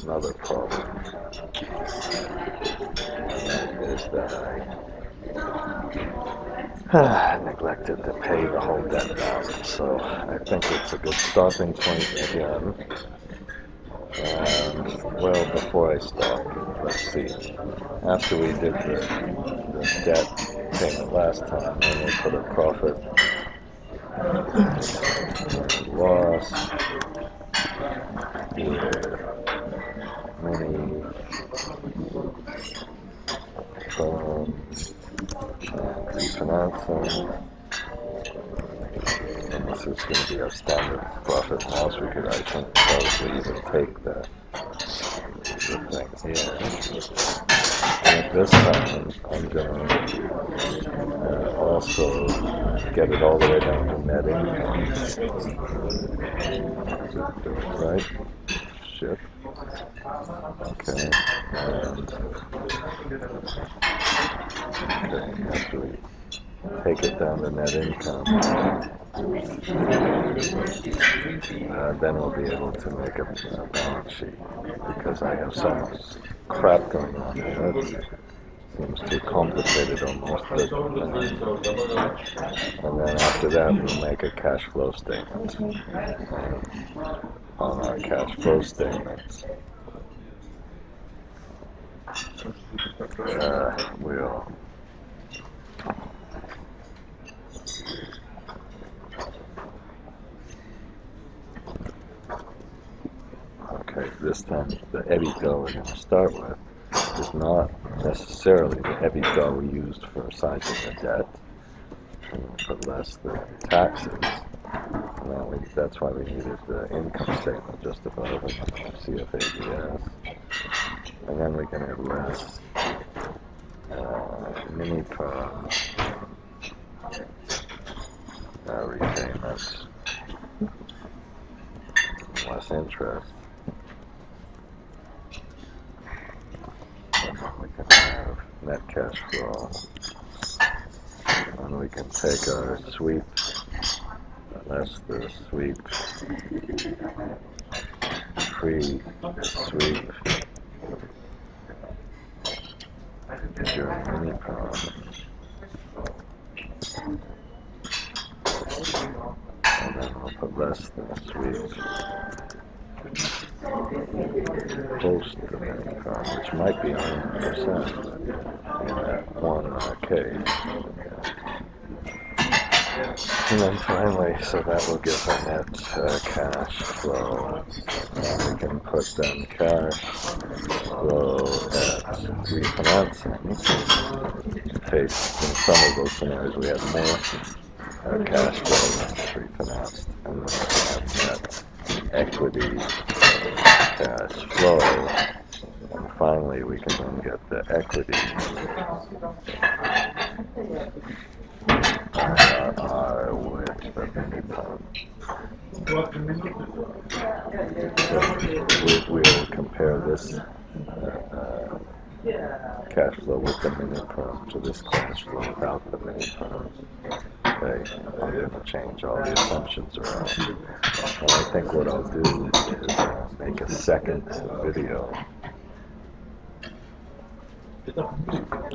another problem. And that is that I neglected to pay the whole debt balance, so I think it's a good starting point again. And, well, before I start, let's see. After we did the debt payment last time, then we put a profit and loss with many refinancing. And this is going to be our standard profit and loss. We could, I think, probably even take the thing here. And this time, I'm going to also get it all the way down to net income. Right? Ship. Okay. And after we take it down to net income, then we'll be able to make a balance sheet, because I have so much crap going on here. It seems too complicated almost. And then after that, we'll make a cash flow statement. On our cash flow statement, we'll this time the EBITDA we're going to start with is not necessarily the EBITDA we used for sizing the debt, but less the taxes. That's why we needed the income statement just above it, CFABS. And then we can have less mini Perm repayments, less interest. And then we can have net cash flow. And we can take our sweep, less the sweep, free sweep, during mini perm, and then we'll put less than a sweep post the mini perm, which might be 100% in that one case. And then finally, so that will give a net cash flow. Now we can put then cash flow at refinancing. In case in some of those scenarios we have more cash flow than refinanced, and then we have net equity cash flow. And finally, we can then get the equity IRR with the mini perm. So we'll compare this cash flow with the mini perm to this cash flow without the mini perm. Okay, I'm going to change all the assumptions around. And I think what I'll do is make a second video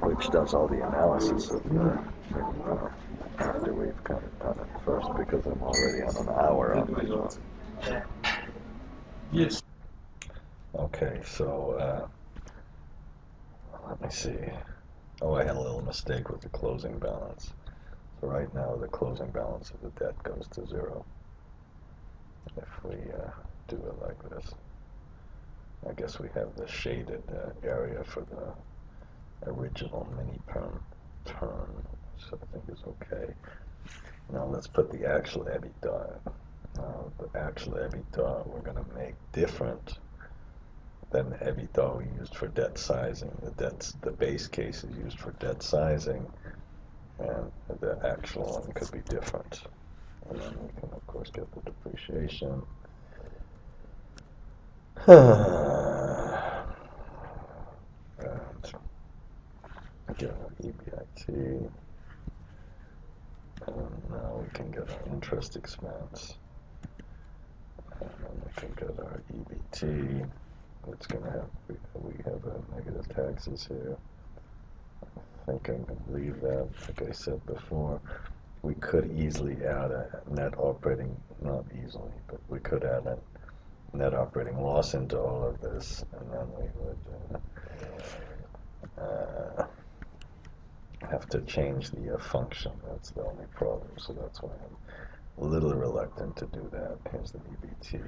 which does all the analysis of the mini perm after we've kind of done it first, because I'm already on an hour on this one. Yes. Okay, so let me see. Oh, I had a little mistake with the closing balance. So right now the closing balance of the debt goes to 0. If we do it like this, I guess we have the shaded area for the original mini perm term, so I think it's okay. Now let's put the actual EBITDA. Now the actual EBITDA we're going to make different than the EBITDA we used for debt sizing. The base case is used for debt sizing, and the actual one could be different. And then we can of course get the depreciation. And get our EBIT. And now we can get our interest expense. And then we can get our EBT. It's going to have, we have negative taxes here. I think I'm going to leave that. Like I said before, we could easily add a net operating, not easily, but we could add a net operating loss into all of this, and then we would have to change the function. That's the only problem, so that's why I'm a little reluctant to do that. Here's the EBT.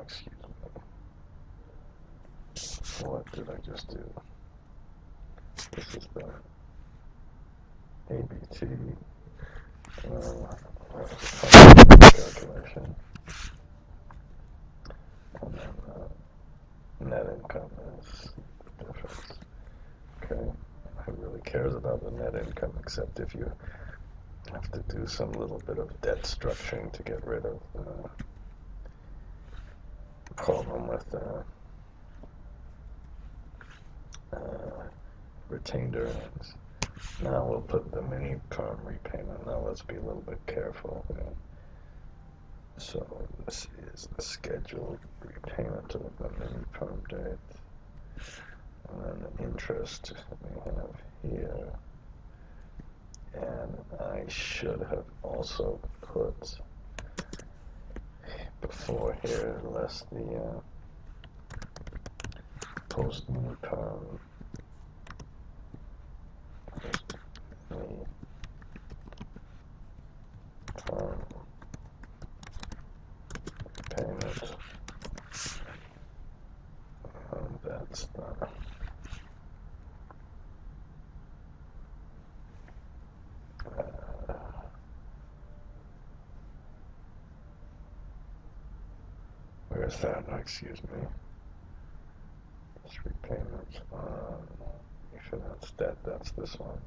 Excuse me. What did I just do? This is the ABT calculation. And then net income is the difference. Okay. Who really cares about the net income, except if you have to do some little bit of debt structuring to get rid of the problem with retained earnings. Now we'll put the mini perm repayment. Now let's be a little bit careful here. So this is the scheduled repayment of the mini perm date. And then the interest we have here. And I should have also put before here less the post mini perm. Mini perm payment. And that's the where's that? Excuse me. This repayment on refinance debt. That's this one.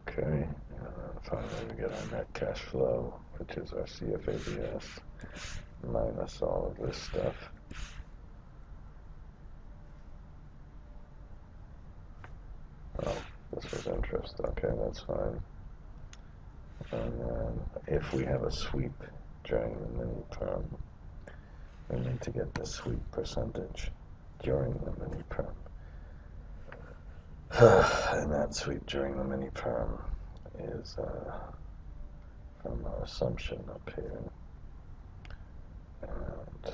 Okay, and then finally we get our net cash flow, which is our CFABS minus all of this stuff. Oh, this was interest. Okay, that's fine. And then if we have a sweep during the mini perm, we need to get the sweep percentage. during the mini perm. And that sweep during the mini perm is from our assumption up here. And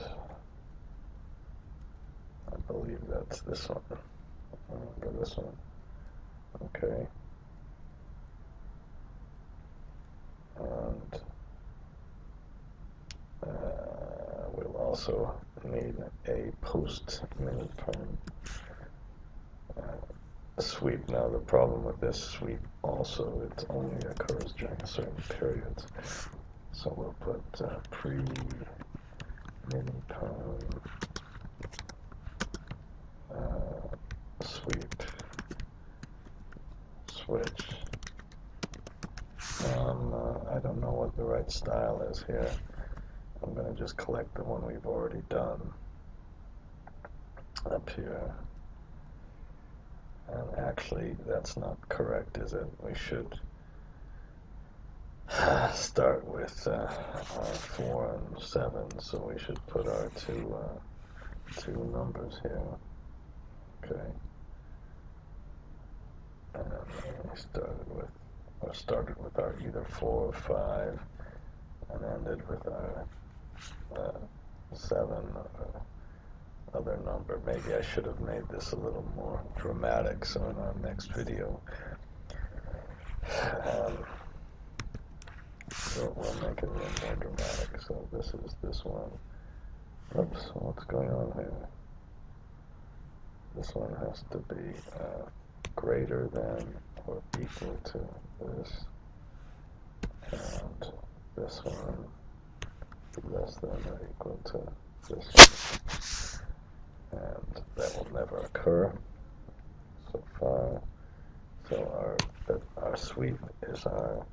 I believe that's this one. Remember this one. Okay. And we'll also need a post mini perm sweep. Now the problem with this sweep also, it only occurs during a certain period. So we'll put pre mini perm sweep switch. I don't know what the right style is here. I'm going to just collect the one we've already done up here. And actually, that's not correct, is it? We should start with our 4 and 7, so we should put our two numbers here. Okay. And we started with our either 4 or 5, and ended with our 7 or other number. Maybe I should have made this a little more dramatic, so in our next video we'll make it a little more dramatic. So this is this one. Oops, what's going on here? This one has to be greater than or equal to this, and this one less than or equal to this one, and that will never occur so far. So our sweep is our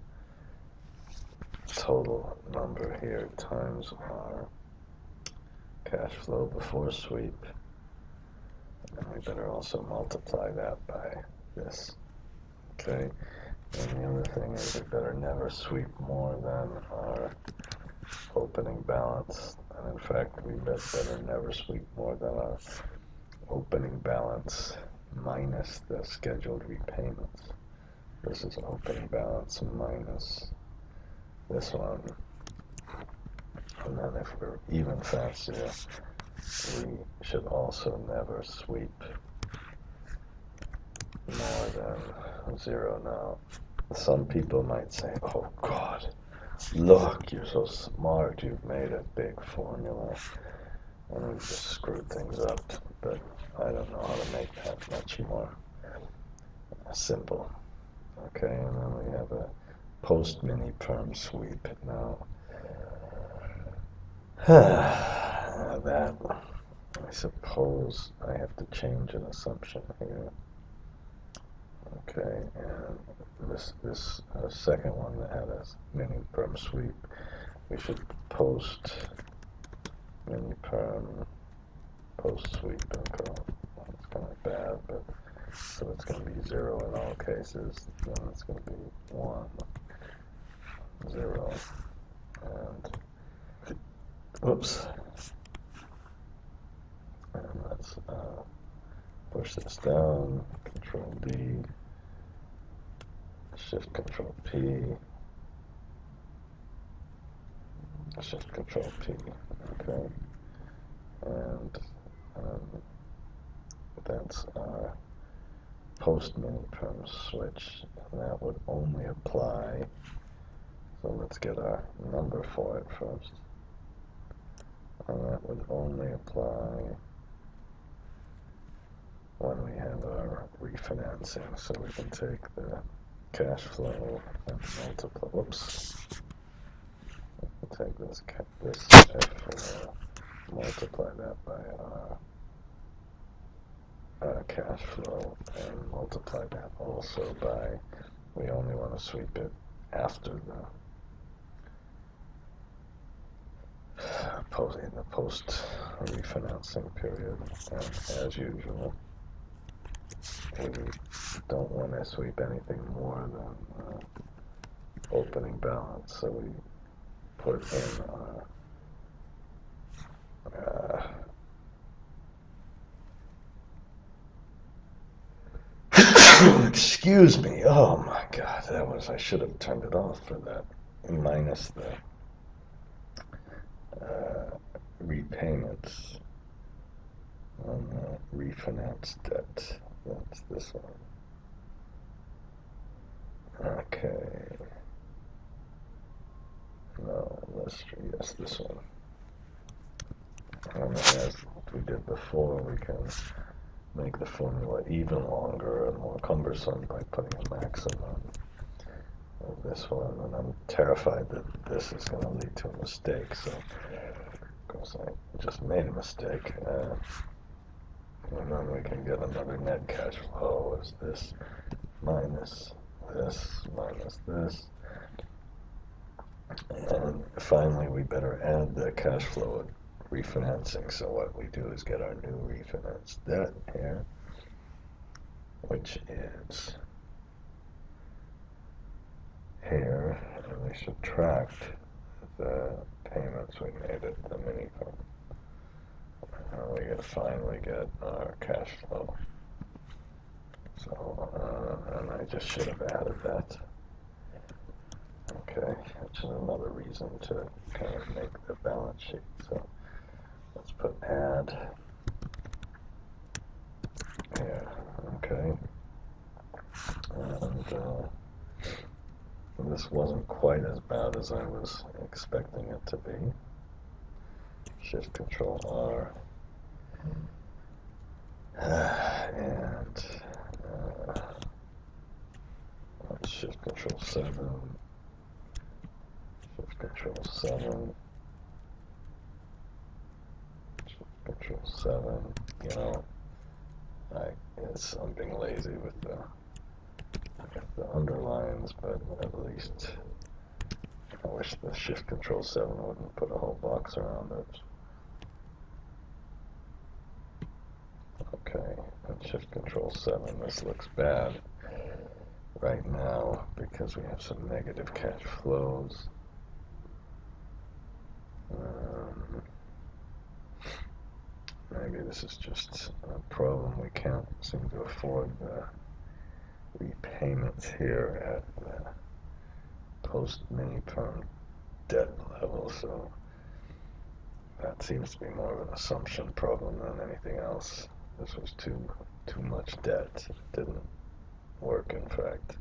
total number here times our cash flow before sweep, and we better also multiply that by this. Okay, and the other thing is we better never sweep more than our opening balance, and in fact we better never sweep more than our opening balance minus the scheduled repayments. This is opening balance minus this one. And then if we're even fancier, we should also never sweep more than 0. Now, some people might say, oh God, look, you're so smart, you've made a big formula, and we've just screwed things up. But I don't know how to make that much more simple. Okay, and then we have a post mini perm sweep. Now, that, I suppose I have to change an assumption here. Okay, and this second one that had a mini perm sweep, we should post mini perm post sweep income. It's kind of bad, but so it's going to be 0 in all cases. Then it's going to be 1, 0, and oops. And let's push this down. Control D. Shift Control P. Shift Control P. Okay. And that's our post mini perm switch, and that would only apply. So let's get our number for it first. And that would only apply when we have our refinancing. So we can take the cash flow and multiply. Whoops. Take this F4, multiply that by our cash flow, and multiply that also by, we only want to sweep it after in the post refinancing period, and as usual we don't want to sweep anything more than opening balance, so we put in our Excuse me. Oh my God, I should have turned it off for that. Minus the repayments on the refinance debt. That's this one. Okay. No, yes, this one. And as we did before, we can make the formula even longer and more cumbersome by putting a maximum of this one. And I'm terrified that this is going to lead to a mistake. So, of course, I just made a mistake. And then we can get another net cash flow as this minus this. And finally, we better add the cash flow refinancing. So what we do is get our new refinance debt here, which is here, and we subtract the payments we made at the mini firm. And we finally get our cash flow. So, and I just should have added that. Okay, which is another reason to kind of make the balance sheet. So let's put add here. Okay, and this wasn't quite as bad as I was expecting it to be. Shift Control R and Shift Control 7. Shift Control 7. Shift Control 7. You know, I'm being lazy with the underlines, but at least I wish the Shift Control 7 wouldn't put a whole box around it. Okay, and Shift Control 7. This looks bad right now because we have some negative cash flows. Maybe this is just a problem. We can't seem to afford the repayments here at the post-mini perm debt level, so that seems to be more of an assumption problem than anything else. This was too much debt. It didn't work, in fact.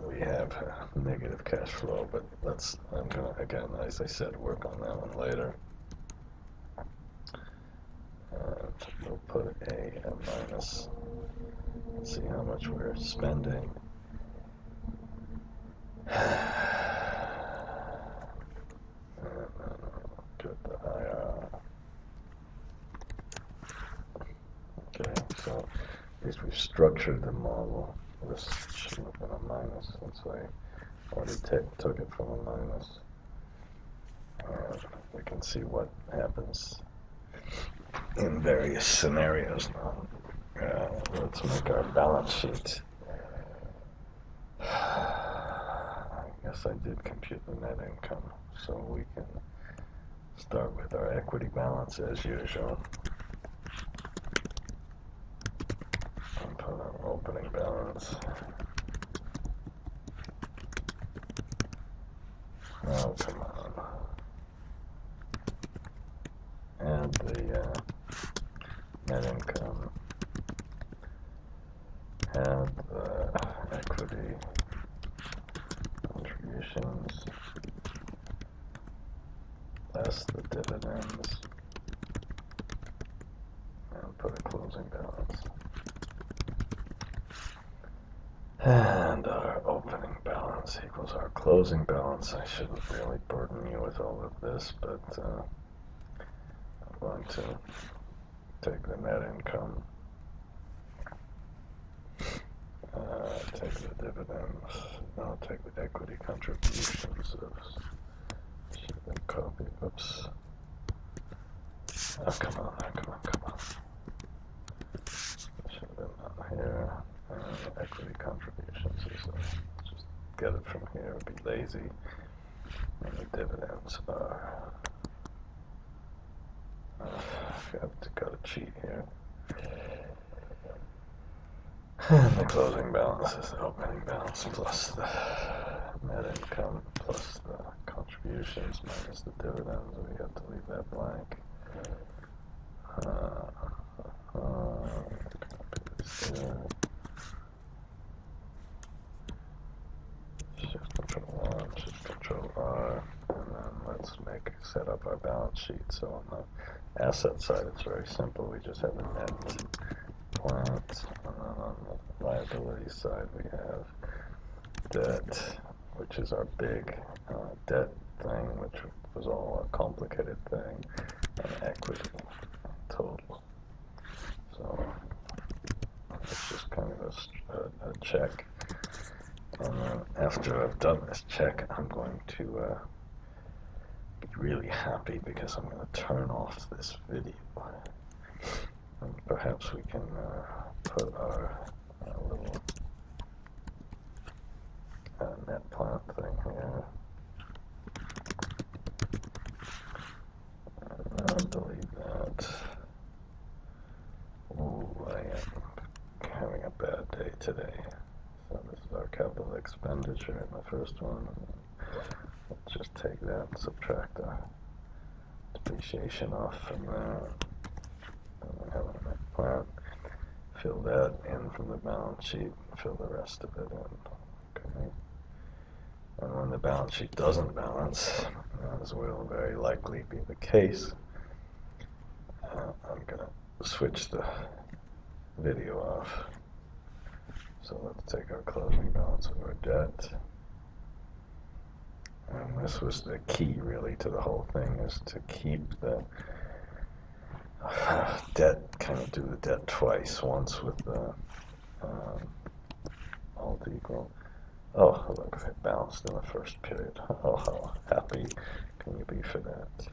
We have negative cash flow, but I'm gonna, again, as I said, work on that one later. And we'll put a minus. Let's see how much we're spending. Get the IR. Okay, so at least we've structured the model. This should have been a minus since I already took it from a minus. And we can see what happens in various scenarios now. Let's make our balance sheet. I guess I did compute the net income, so we can start with our equity balance as usual. And put our opening balance. Oh, come on. And the net income. And the equity contributions. Less the dividends. And put a closing balance. And our opening balance equals our closing balance. I shouldn't really burden you with all of this, but I'm going to take the net income, take the dividends, I'll take the equity contributions. Should have been copied. Oops. Oh, come on. Should have been on here. Equity contributions. Just get it from here. Be lazy. And the dividends are. I've got to cheat here. closing balance is the opening balance plus the net income plus the contributions minus the dividends. We have to leave that blank. Shift Control 1, Shift Control R, and then let's set up our balance sheet. So on the asset side, it's very simple. We just have a net plant, and then on the liability side, we have debt, which is our big debt thing, which was all a complicated thing, and equity total. So it's just kind of a check. And then after I've done this check, I'm going to be really happy because I'm going to turn off this video. And perhaps we can put our little net plant thing here. And I'll delete that. Ooh, I am having a bad day today. So this is our capital expenditure in the first one. Let's just take that and subtract our depreciation off from there. And we have a net plant. Fill that in from the balance sheet. Fill the rest of it in. Okay. And when the balance sheet doesn't balance, as will very likely be the case, I'm going to switch the video off. So let's take our closing balance of our debt. And this was the key really to the whole thing, is to keep the debt, kind of do the debt twice, once with the alt equal. Oh, look, it balanced in the first period. Oh, how happy can you be for that?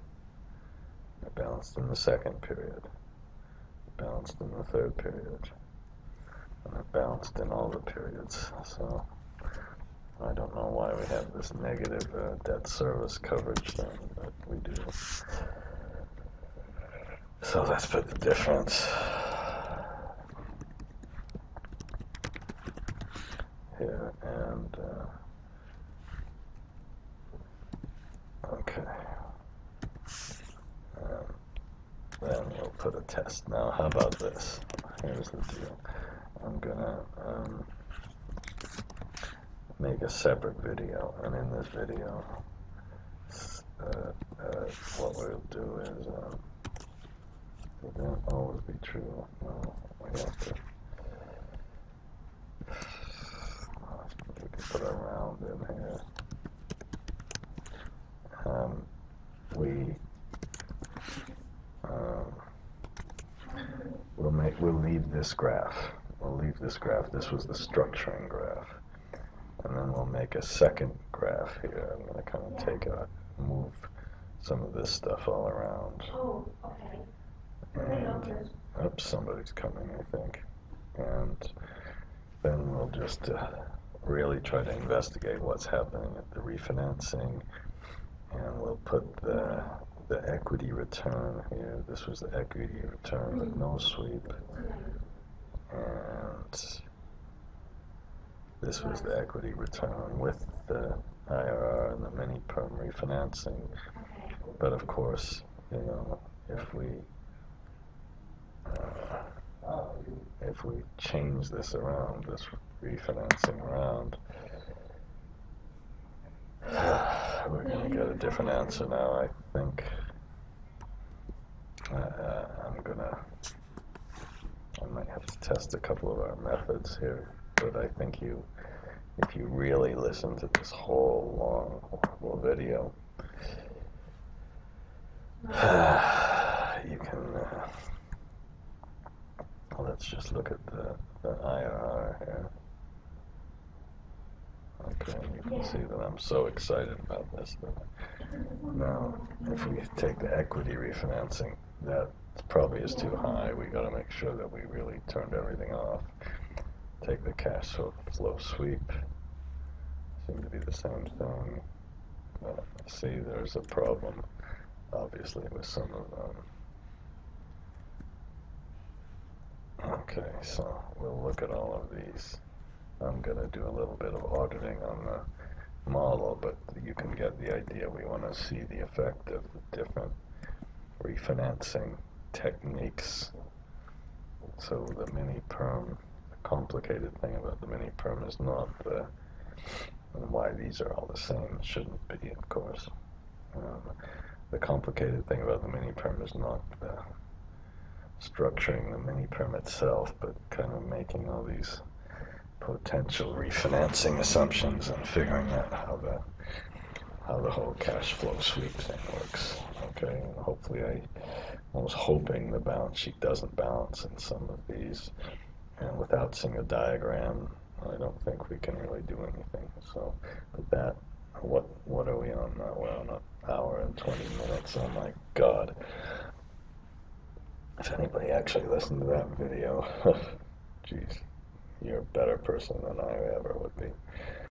It balanced in the second period. It balanced in the third period. And it balanced in all the periods. So I don't know why we have this negative debt service coverage thing, but we do. So let's put the difference here, and okay. Then we'll put a test. Now, how about this? Here's the deal. I'm gonna make a separate video, and in this video, what we'll do is, it won't always be true. No, we have to. We can put a round in here. We'll leave this graph. We'll leave this graph. This was the structuring graph. And then we'll make a second graph here. I'm going to kind of move some of this stuff all around. Oh, okay. And, oops, somebody's coming, I think. And then we'll just really try to investigate what's happening at the refinancing. And we'll put the equity return here. This was the equity return with no sweep. And this was the equity return with the IRR and the mini perm refinancing. But of course, you know, if we change this around, this refinancing around, we're going to get a different answer now, I think. I might have to test a couple of our methods here, but I think if you really listen to this whole long, horrible video, you can, let's just look at the IRR here. Okay, you can see that I'm so excited about this. Now, if we take the equity refinancing, that probably is too high. We got to make sure that we really turned everything off. Take the cash flow sweep. Seem to be the same thing. But see, there's a problem, obviously, with some of them. Okay, so we'll look at all of these. I'm going to do a little bit of auditing on the model, but you can get the idea. We want to see the effect of the different refinancing techniques. So the mini perm, the complicated thing about the mini perm is not why these are all the same. It shouldn't be, of course. The complicated thing about the mini perm is not structuring the mini perm itself, but kind of making all these potential refinancing assumptions and figuring out how the whole cash flow sweep thing works. Okay, and hopefully I was hoping the balance sheet doesn't balance in some of these, and without seeing a diagram, I don't think we can really do anything. So, but that, what are we on now? We're on an hour and 20 minutes. Oh my God. If anybody actually listened to that video, geez, you're a better person than I ever would be.